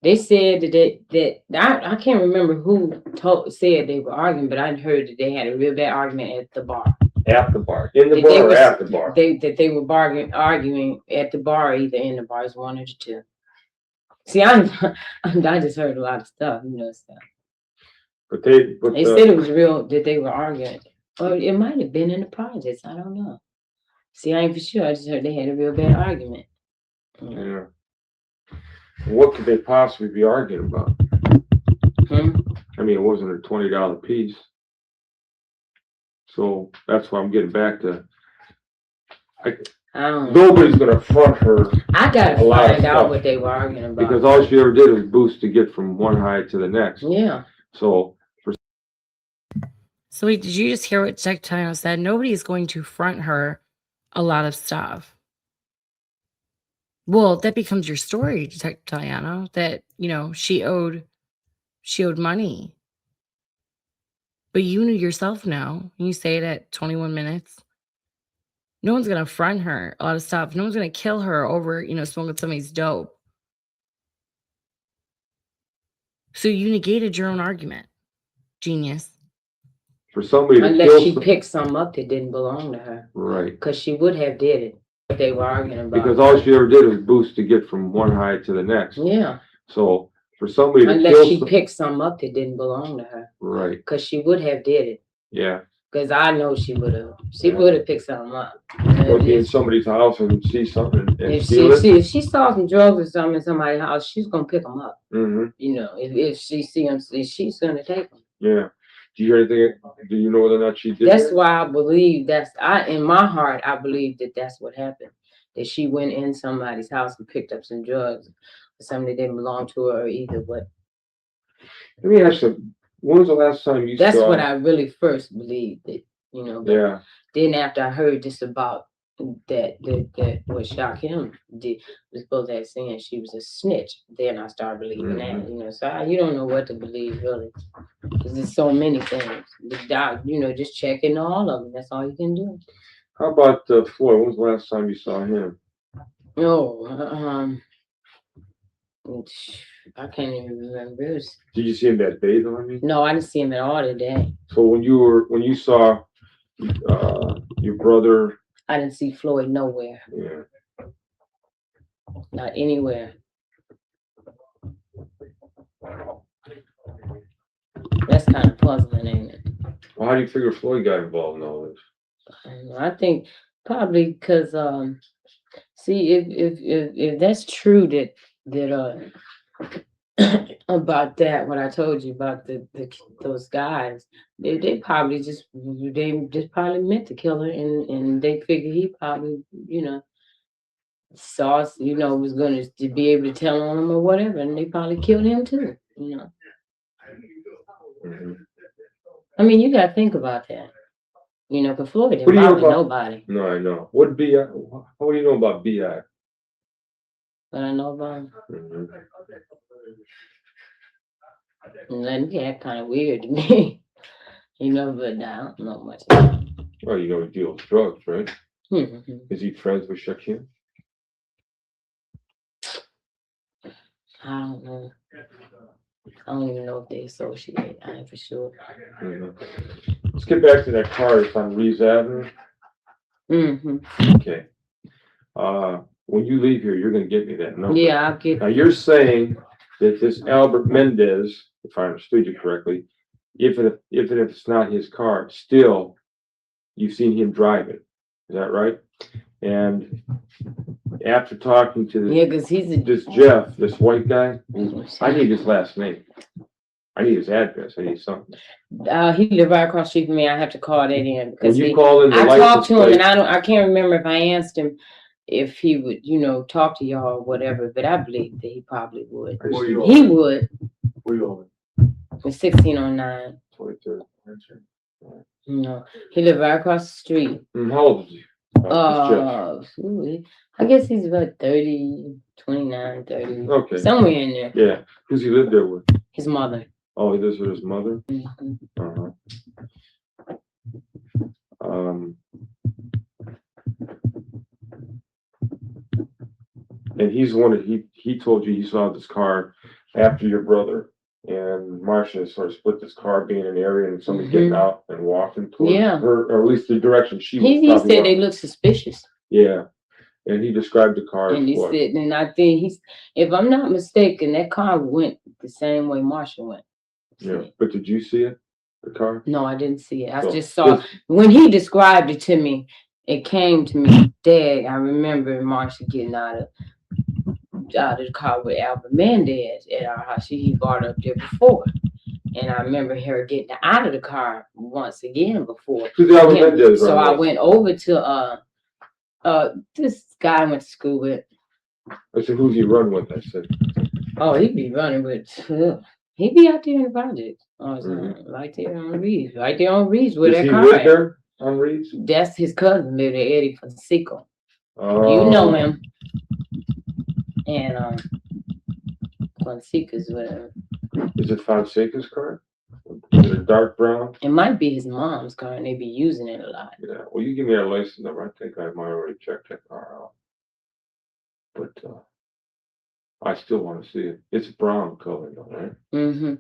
Speaker 3: They said that I can't remember who said they were arguing, but I heard that they had a real bad argument at the bar.
Speaker 2: At the bar? In the bar or at the bar?
Speaker 3: That they were arguing at the bar, either in the bar, is one of the two. See, I just heard a lot of stuff, you know, stuff.
Speaker 2: But they
Speaker 3: said it was real, that they were arguing. Or it might have been in the projects. I don't know. See, I ain't for sure. I just heard they had a real bad argument.
Speaker 2: Yeah. What could they possibly be arguing about? I mean, it wasn't a $20 piece. So that's why I'm getting back to. Nobody's gonna front her.
Speaker 3: I gotta find out what they were arguing about.
Speaker 2: Because all she ever did was boost to get from one high to the next.
Speaker 3: Yeah.
Speaker 2: So
Speaker 1: wait, did you just hear what Tectano said? Nobody is going to front her a lot of stuff. Well, that becomes your story, Tectano, that, you know, she owed money. But you knew yourself now. You say it at 21 minutes. No one's going to front her a lot of stuff. No one's going to kill her over, you know, smoking somebody's dope. So you negated your own argument. Genius.
Speaker 2: For somebody to
Speaker 3: unless she picked some up that didn't belong to her.
Speaker 2: Right.
Speaker 3: Because she would have did it. What they were arguing about.
Speaker 2: Because all she ever did was boost to get from one high to the next.
Speaker 3: Yeah.
Speaker 2: So for somebody
Speaker 3: unless she picked some up that didn't belong to her.
Speaker 2: Right.
Speaker 3: Because she would have did it.
Speaker 2: Yeah.
Speaker 3: Because I know she would have. She would have picked something up.
Speaker 2: Or be in somebody's house and see something and
Speaker 3: steal it. If she saw some drugs or something in somebody's house, she's gonna pick them up. You know, if she see them, she's gonna take them.
Speaker 2: Yeah. Do you hear anything? Do you know whether or not she did?
Speaker 3: That's why I believe in my heart, I believe that that's what happened. That she went in somebody's house and picked up some drugs, or something that didn't belong to her, or either what.
Speaker 2: Let me ask you, when was the last time you saw?
Speaker 3: That's what I really first believed, that, you know.
Speaker 2: Yeah.
Speaker 3: Then after I heard this about that what Shakim did, was supposed to have saying she was a snitch, then I started believing that, you know. So you don't know what to believe, really. Because there's so many things. The doc, you know, just checking all of them. That's all you can do.
Speaker 2: How about Floyd? When was the last time you saw him?
Speaker 3: Oh, I can't even remember.
Speaker 2: Did you see him that day, though? I mean,
Speaker 3: no, I didn't see him at all today.
Speaker 2: So when you saw your brother,
Speaker 3: I didn't see Floyd nowhere.
Speaker 2: Yeah.
Speaker 3: Not anywhere. That's kind of puzzling, ain't it?
Speaker 2: Well, how do you figure Floyd got involved in all this?
Speaker 3: I think probably because see, if that's true that about that, what I told you about those guys, they probably just meant to kill her, and they figured he probably, you know, saw, you know, was going to be able to tell on him or whatever, and they probably killed him too, you know. I mean, you got to think about that. You know, because Floyd didn't bother nobody.
Speaker 2: No, I know. What do you know about B.I.?
Speaker 3: What I know about him? And then he act kind of weird to me. You know, but I don't know much about him.
Speaker 2: Well, you know, he deals with drugs, right? Is he friends with Shakim?
Speaker 3: I don't know. I don't even know if they associate. I ain't for sure.
Speaker 2: Let's get back to that car that's on Reeves Avenue. Okay. When you leave here, you're going to get me that number.
Speaker 3: Yeah, I'll get.
Speaker 2: Now you're saying that this Albert Mendez, if I understood you correctly, if it's not his car, still you've seen him drive it. Is that right? And after talking to this Jeff, this white guy, I need his last name. I need his address. I need something.
Speaker 3: He lived right across the street from me. I have to call that in because
Speaker 2: when you call in the
Speaker 3: I talked to him, and I can't remember if I asked him if he would, you know, talk to y'all or whatever. But I believe that he probably would. He would.
Speaker 2: Where you over?
Speaker 3: It's 1609.
Speaker 2: 23rd.
Speaker 3: No, he lived right across the street.
Speaker 2: How old is he?
Speaker 3: I guess he's about 30, 29, 30.
Speaker 2: Okay.
Speaker 3: Somewhere in there.
Speaker 2: Yeah. Who's he lived there with?
Speaker 3: His mother.
Speaker 2: Oh, he lives with his mother? And he's the one that he told you he saw this car after your brother and Marsha sort of split this car being in an area and somebody getting out and walking towards her, or at least the direction she was.
Speaker 3: He said they looked suspicious.
Speaker 2: Yeah. And he described the car as
Speaker 3: And he
Speaker 2: what?
Speaker 3: said, and I think if I'm not mistaken, that car went the same way Marsha went.
Speaker 2: Yeah, but did you see it? The car?
Speaker 3: No, I didn't see it. I
Speaker 2: So,
Speaker 3: just saw when he described it to me. It came to me, Dad. I remember Marsha getting out of the car with Alfred Mendez at our house. He brought up there before, and I remember her getting out of the car once again before. So I went over to this guy I went to school with.
Speaker 2: I said, who's he run with? I said,
Speaker 3: oh, he'd be running with. He'd be out there in the project. Right there on Reeves. Right there on Reeves where that car
Speaker 2: live there on Reeves?
Speaker 3: That's his cousin, lived there, Eddie Fonseca.
Speaker 2: Oh.
Speaker 3: You know him. And Fonseca's whatever.
Speaker 2: Is it Fonseca's car? Is it a dark brown?
Speaker 3: It might be his mom's car, and they be using it a lot.
Speaker 2: Yeah. Well, you give me a license number. I think I might already check that car out. But I still want to see it. It's brown color, though, right?
Speaker 3: Mm-hmm.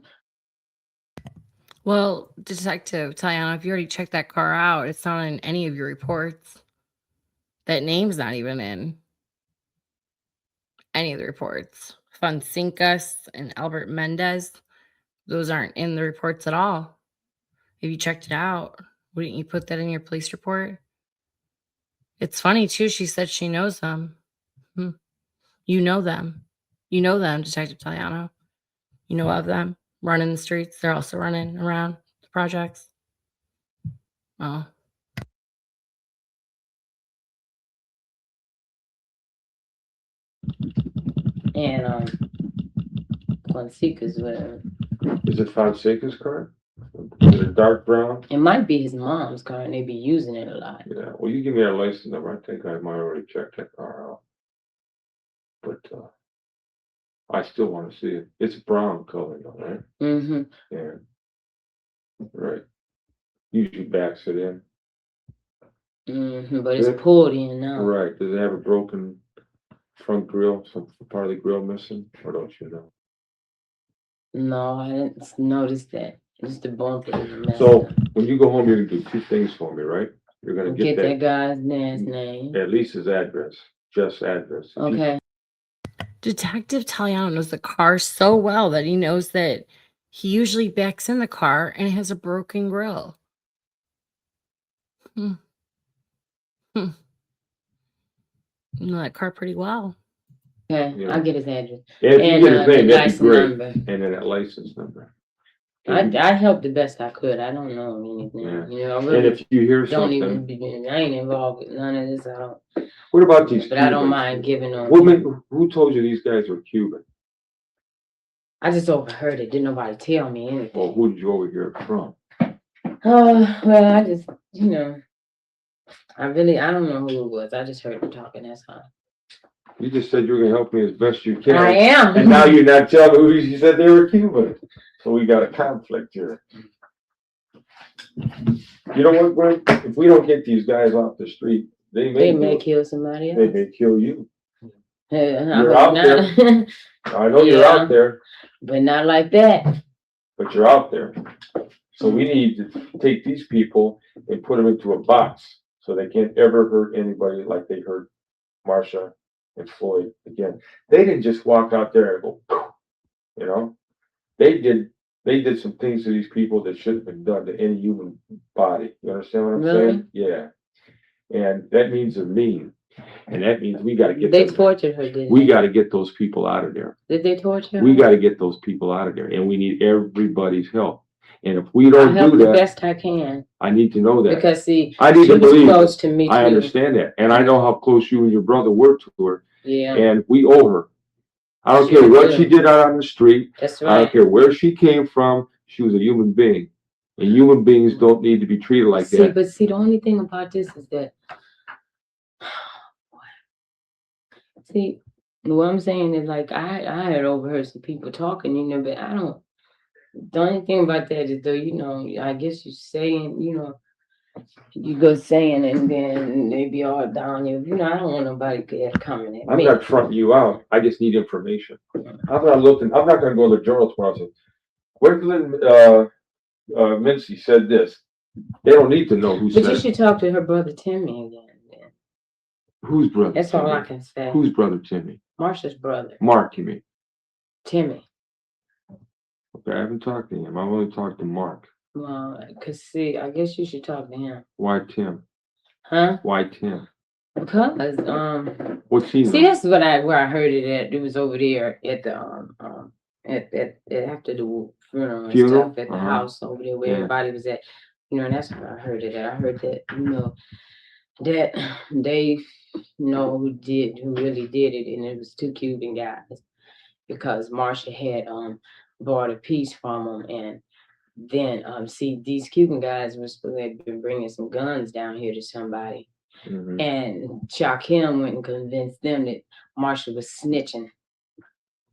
Speaker 1: Well, Detective Taliano, if you already checked that car out, it's not in any of your reports. That name's not even in any of the reports. Fonseca's and Albert Mendez, those aren't in the reports at all. If you checked it out, wouldn't you put that in your police report? It's funny, too. She said she knows them. You know them. You know them, Detective Taliano. You know of them. Running the streets. They're also running around the projects. Oh.
Speaker 3: And Fonseca's whatever.
Speaker 2: Is it Fonseca's car? Is it a dark brown?
Speaker 3: It might be his mom's car, and they be using it a lot.
Speaker 2: Yeah. Well, you give me a license number. I think I might already check that car out. But I still want to see it. It's brown color, though, right?
Speaker 3: Mm-hmm.
Speaker 2: Yeah. Right. Usually backs it in.
Speaker 3: Mm-hmm. But it's pulled in now.
Speaker 2: Right. Does it have a broken front grill? Some part of the grill missing? Or don't you know?
Speaker 3: No, I didn't notice that. Just the bumper.
Speaker 2: So when you go home, you're gonna do two things for me, right? You're gonna
Speaker 3: get that guy's name.
Speaker 2: At least his address. Just address.
Speaker 3: Okay.
Speaker 1: Detective Taliano knows the car so well that he knows that he usually backs in the car and it has a broken grill. You know that car pretty well.
Speaker 3: Okay, yeah. I'll get his address.
Speaker 2: If you get his name, that'd be great. Number. And then that license number.
Speaker 3: I helped the best I could. I don't know anything. Yeah. You know, I really
Speaker 2: and if you hear
Speaker 3: don't
Speaker 2: something,
Speaker 3: even be, I ain't involved with none of this. I don't.
Speaker 2: What about these?
Speaker 3: But
Speaker 2: Cubans?
Speaker 3: I don't mind giving them.
Speaker 2: Who told you these guys were Cuban?
Speaker 3: I just overheard it. Didn't nobody tell me anything.
Speaker 2: Well, who did you overhear it from?
Speaker 3: Well, I just, you know, I don't know who it was. I just heard them talking. That's all.
Speaker 2: You just said you were gonna help me as best you can.
Speaker 3: I am.
Speaker 2: And now you're not telling me who you said they were Cuban. So we got a conflict here. You know what, Gwen? If we don't get these guys off the street, they may
Speaker 3: kill somebody else.
Speaker 2: They may kill you.
Speaker 3: You're
Speaker 2: out there. I know you're out there.
Speaker 3: But not like that.
Speaker 2: But you're out there. So we need to take these people and put them into a box so they can't ever hurt anybody like they hurt Marsha and Floyd again. They didn't just walk out there and go, you know. They did some things to these people that shouldn't have been done to any human body. You understand what I'm saying? Yeah. And that means they're mean. And that means we got to get
Speaker 3: They tortured her, didn't
Speaker 2: we
Speaker 3: they?
Speaker 2: got to get those people out of there.
Speaker 3: Did they torture her?
Speaker 2: We got to get those people out of there. And we need everybody's help. And if we don't do that,
Speaker 3: the best I can.
Speaker 2: I need to know that.
Speaker 3: Because see,
Speaker 2: I need to believe
Speaker 3: close to me too.
Speaker 2: I understand that. And I know how close you and your brother were to her.
Speaker 3: Yeah.
Speaker 2: And we owe her. I don't care what she did out on the street.
Speaker 3: That's right.
Speaker 2: I don't care where she came from. She was a human being. And human beings don't need to be treated like that.
Speaker 3: But see, the only thing about this is that, see, what I'm saying is like, I had overheard some people talking, you know, but I don't, the only thing about that is though, you know, I guess you're saying, you know, you go saying and then they be all down you. You know, I don't want nobody coming at me.
Speaker 2: I'm not fronting you out. I just need information. I'm not going to go to the journal tomorrow and say, Gwen Mincy said this. They don't need to know who said it.
Speaker 3: But you should talk to her brother Timmy again.
Speaker 2: Whose brother?
Speaker 3: That's all I
Speaker 2: Timmy?
Speaker 3: can say.
Speaker 2: Whose brother, Timmy?
Speaker 3: Marsha's brother,
Speaker 2: Mark, you mean?
Speaker 3: Timmy.
Speaker 2: Okay, I haven't talked to him. I've only talked to Mark.
Speaker 3: Well, cause see, I guess you should talk to him.
Speaker 2: Why Tim?
Speaker 3: Huh?
Speaker 2: Why Tim?
Speaker 3: Because
Speaker 2: What's he
Speaker 3: see,
Speaker 2: know?
Speaker 3: that's what where I heard it at. It was over there at the at after the funeral and
Speaker 2: Funeral?
Speaker 3: stuff at the
Speaker 2: Uh-huh.
Speaker 3: house over there where
Speaker 2: Yeah.
Speaker 3: everybody was at. You know, and that's where I heard it at. I heard that, you know, that they know who really did it, and it was two Cuban guys, because Marsha had bought a piece from them, and then see, these Cuban guys had been bringing some guns down here to somebody,
Speaker 2: Mhm.
Speaker 3: and Shakim went and convinced them that Marsha was snitching.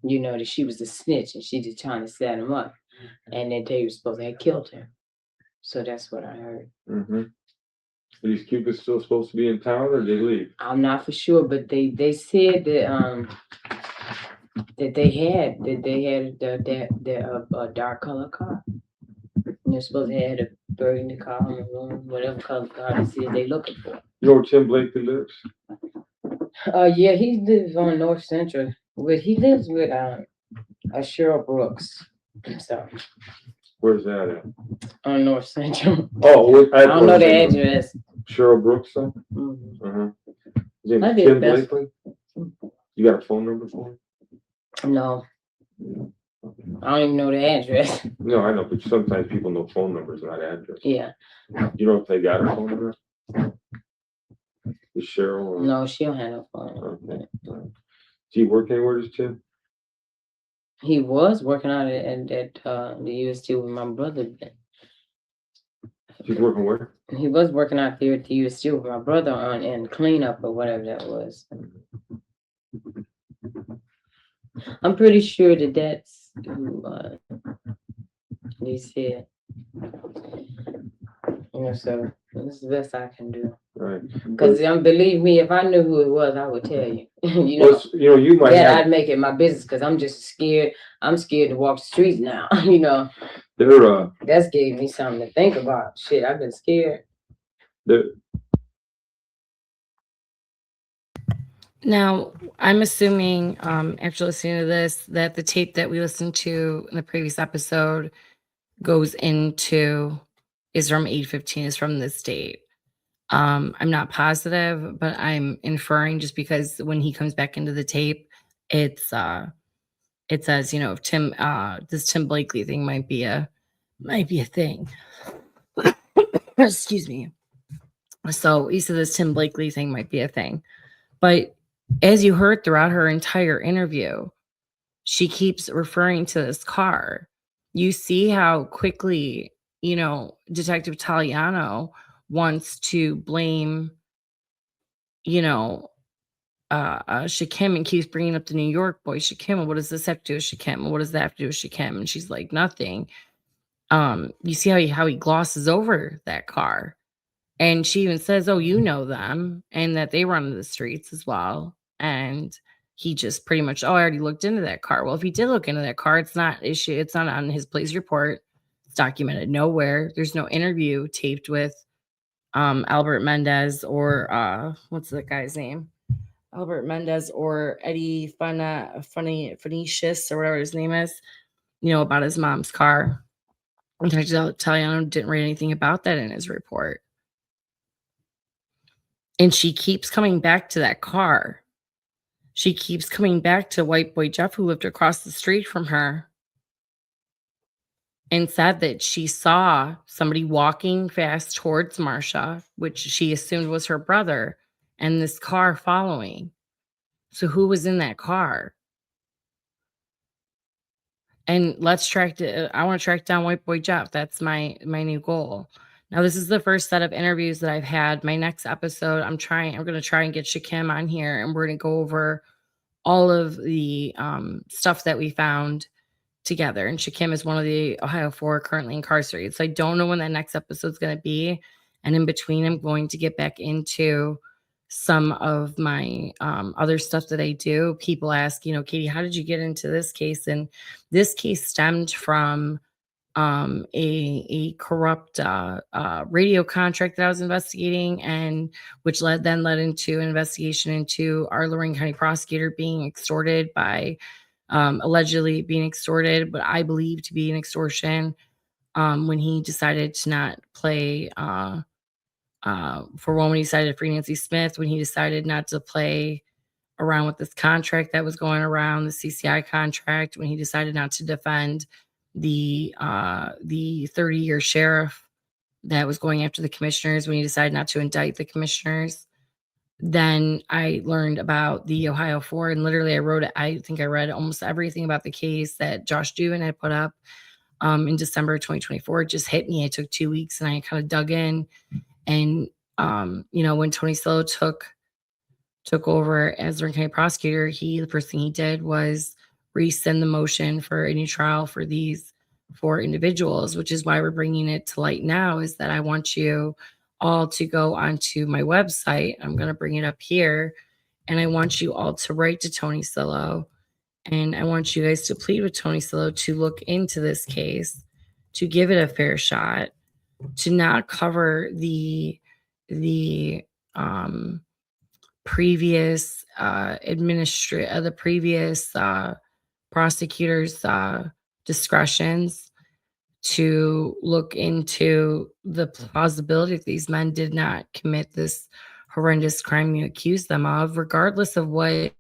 Speaker 3: You know, that she was a snitch and she just trying to set him up, and that they were supposed to have killed her. So that's what I heard.
Speaker 2: Mhm. Are these Cubans still supposed to be in town, or did they leave?
Speaker 3: I'm not for sure, but they said that that they had a dark color car. And they're supposed to have a burgundy car, maroon, whatever color car they said they looking for.
Speaker 2: You know where Tim Blakely lives?
Speaker 3: Yeah, he lives on North Central. But he lives with Cheryl Brooks. So
Speaker 2: Where's that at?
Speaker 3: on North Central.
Speaker 2: Oh,
Speaker 3: I don't know the address.
Speaker 2: Cheryl Brooks, son?
Speaker 3: Mhm.
Speaker 2: Uh-huh. His name
Speaker 3: I
Speaker 2: is
Speaker 3: did
Speaker 2: Tim
Speaker 3: best.
Speaker 2: Blakely? You got a phone number for him?
Speaker 3: No, I don't even know the address.
Speaker 2: No, I know, but sometimes people know phone numbers, not address.
Speaker 3: Yeah,
Speaker 2: You know if they got a phone number? Is Cheryl? Or...
Speaker 3: no, she don't have no phone.
Speaker 2: Okay. Does he work anywhere, does Tim?
Speaker 3: He was working out at the UST with my brother.
Speaker 2: He's working where?
Speaker 3: He was working out there at the UST with my brother on and cleanup or whatever that was. I'm pretty sure that that's who he said. You know, so this is the best I can do.
Speaker 2: Right.
Speaker 3: Because believe me, if I knew who it was, I would tell you. You know,
Speaker 2: Well, you know, you might
Speaker 3: that
Speaker 2: have.
Speaker 3: I'd make it my business because I'm just scared. I'm scared to walk the streets now. You know,
Speaker 2: They're
Speaker 3: that's gave me something to think about. Shit, I've been scared.
Speaker 1: Now, I'm assuming, after listening to this, that the tape that we listened to in the previous episode is from 8/15, is from this date. I'm not positive, but I'm inferring just because when he comes back into the tape, it says, you know, this Tim Blakely thing might be a thing. Excuse me. So he said this Tim Blakely thing might be a thing. But as you heard throughout her entire interview, she keeps referring to this car. You see how quickly, you know, Detective Taliano wants to blame, you know, Shakim, and keeps bringing up the New York boy, Shakim. What does this have to do with Shakim? What does that have to do with Shakim? And she's like, nothing. You see how he glosses over that car. And she even says, oh, you know them, and that they run the streets as well. And he just pretty much, oh, I already looked into that car. Well, if he did look into that car, it's not on his police report. It's documented nowhere. There's no interview taped with Albert Mendez or what's that guy's name? Albert Mendez or Eddie Phoenicius or whatever his name is, you know, about his mom's car. Detective Taliano didn't write anything about that in his report. And she keeps coming back to that car. She keeps coming back to white boy Jeff, who lived across the street from her, and said that she saw somebody walking fast towards Marsha, which she assumed was her brother, and this car following. So who was in that car? And I want to track down white boy Jeff. That's my new goal. Now, this is the first set of interviews that I've had. My next episode, I'm going to try and get Shakim on here, and we're going to go over all of the stuff that we found together. And Shakim is one of the Ohio 4 currently incarcerated. So I don't know when that next episode is going to be. And in between, I'm going to get back into some of my other stuff that I do. People ask, you know, Katie, how did you get into this case? And this case stemmed from a corrupt radio contract that I was investigating, and which led into an investigation into our Lorain County prosecutor being extorted by allegedly being extorted, but I believe to be an extortion when he decided to not play for one, when he decided to free Nancy Smith, when he decided not to play around with this contract that was going around, the CCI contract, when he decided not to defend the 30-year sheriff that was going after the commissioners, when he decided not to indict the commissioners. Then I learned about the Ohio 4, and literally I think I read almost everything about the case that Josh Dubin had put up in December 2024. It just hit me. It took 2 weeks, and I kind of dug in. And when Tony Silo took over as Lorain County prosecutor, the first thing he did was rescind the motion for a new trial for these 4 individuals, which is why we're bringing it to light now, is that I want you all to go onto my website. I'm going to bring it up here, and I want you all to write to Tony Silo, and I want you guys to plead with Tony Silo to look into this case, to give it a fair shot, to not cover the previous the previous prosecutors' discretions, to look into the plausibility that these men did not commit this horrendous crime you accuse them of. Regardless of what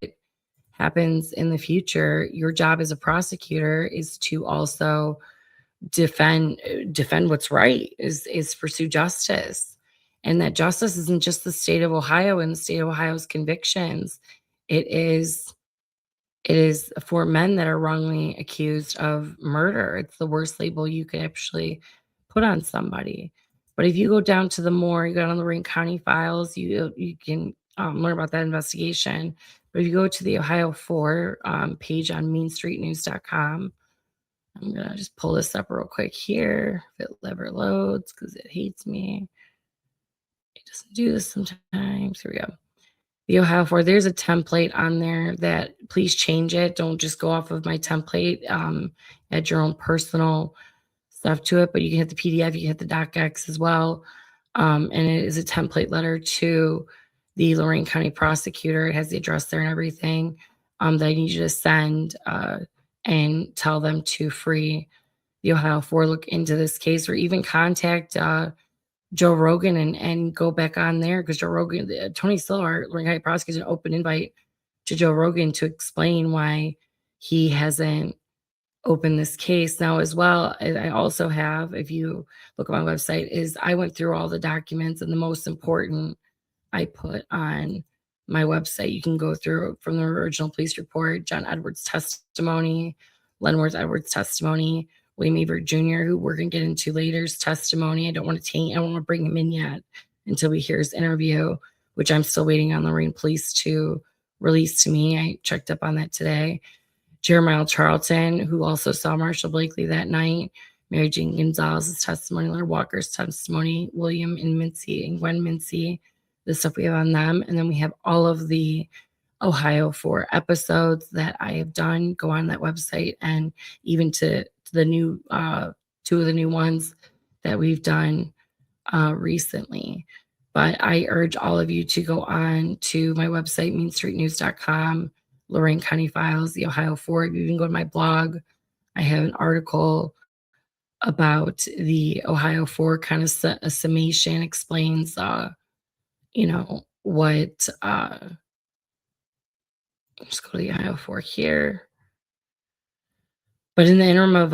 Speaker 1: happens in the future, your job as a prosecutor is to also defend what's right, is pursue justice. And that justice isn't just the state of Ohio and the state of Ohio's convictions. It is for men that are wrongly accused of murder. It's the worst label you could actually put on somebody. But if you go down to you go down the Lorain County files, you can learn about that investigation. But if you go to the Ohio 4 page on mainstreetnews.com, I'm going to just pull this up real quick here, if it ever loads, because it hates me. It doesn't do this sometimes. Here we go. The Ohio 4, there's a template on there that please change it. Don't just go off of my template. Add your own personal stuff to it, but you can hit the PDF, you can hit the docx as well. And it is a template letter to the Lorain County prosecutor. It has the address there and everything that I need you to send and tell them to free the Ohio 4, look into this case, or even contact Joe Rogan and go back on there, because Joe Rogan, Tony Silo, our Lorain County prosecutor, an open invite to Joe Rogan to explain why he hasn't opened this case. Now, as well, I also have, if you look at my website, is I went through all the documents, and the most important I put on my website. You can go through from the original police report, John Edwards' testimony, Lenworth Edwards' testimony, William Everett Jr., who we're going to get into later's testimony. I don't want to bring him in yet until we hear his interview, which I'm still waiting on Lorain Police to release to me. I checked up on that today. Jeremiah Charlton, who also saw Marsha Blakely that night, Mary Jane Gonzalez's testimony, Leonard Walker's testimony, William and Mincy and Gwen Mincy, the stuff we have on them. And then we have all of the Ohio 4 episodes that I have done. Go on that website, and even to the new 2 of the new ones that we've done recently. But I urge all of you to go on to my website, mainstreetnews.com, Lorain County Files, the Ohio 4. You can go to my blog. I have an article about the Ohio 4, kind of a summation, explains, what, just go to the Ohio 4 here. But in the interim of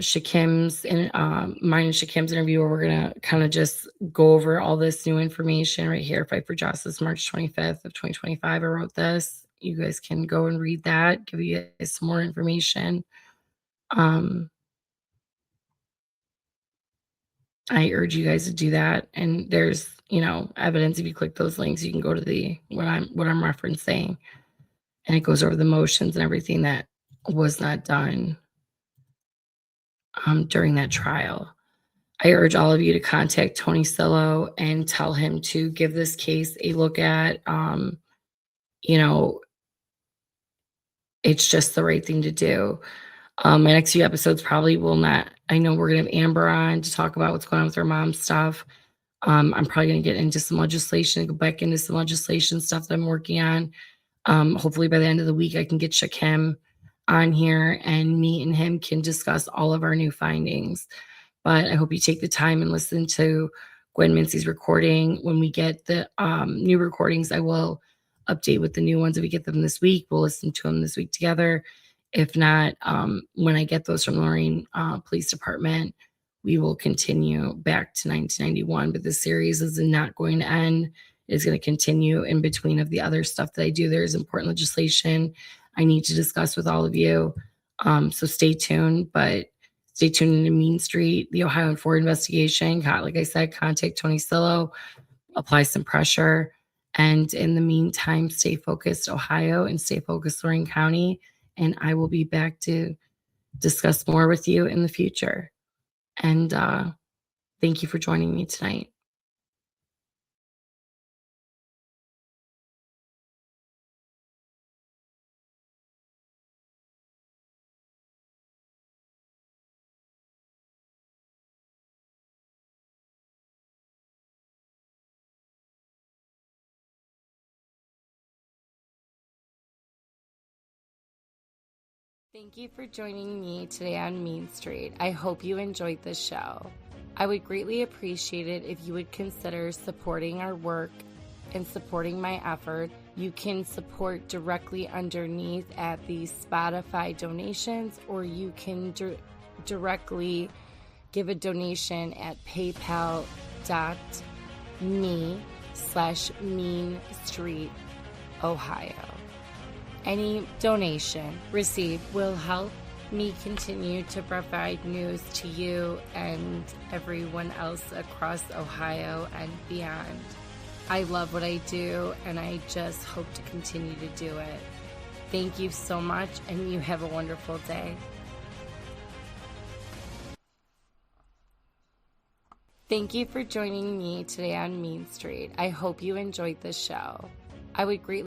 Speaker 1: Shakim's and mine and Shakim's interview, we're going to kind of just go over all this new information right here. Fight for Justice, March 25th of 2025. I wrote this. You guys can go and read that, give you guys some more information. I urge you guys to do that. And there's, evidence. If you click those links, you can go to what I'm referencing, and it goes over the motions and everything that was not done during that trial. I urge all of you to contact Tony Silo and tell him to give this case a look at. It's just the right thing to do. My next few episodes probably will not. I know we're going to have Amber on to talk about what's going on with her mom's stuff. I'm probably going to get into some legislation, go back into some legislation stuff that I'm working on. Hopefully by the end of the week, I can get Shakim on here and me and him can discuss all of our new findings. But I hope you take the time and listen to Gwen Mincy's recording. When we get the new recordings, I will update with the new ones. If we get them this week, we'll listen to them this week together. If not, when I get those from Lorain Police Department, we will continue back to 1991. But this series is not going to end. It's going to continue in between of the other stuff that I do. There's important legislation I need to discuss with all of you. So stay tuned, but stay tuned in Mean Street, the Ohio and Ford investigation. Like I said, contact Tony Sillo, apply some pressure. And in the meantime, stay focused, Ohio, and stay focused, Lorain County. And I will be back to discuss more with you in the future. And thank you for joining me tonight. Thank you for joining me today on Mean Street. I hope you enjoyed this show. I would greatly appreciate it if you would consider supporting our work and supporting my effort. You can support directly underneath at the Spotify donations, or you can directly give a donation at paypal.me/Mean Street, Ohio. Any donation received will help me continue to provide news to you and everyone else across Ohio and beyond. I love what I do, and I just hope to continue to do it. Thank you so much, and you have a wonderful day. Thank you for joining me today on Mean Street. I hope you enjoyed this show. I would greatly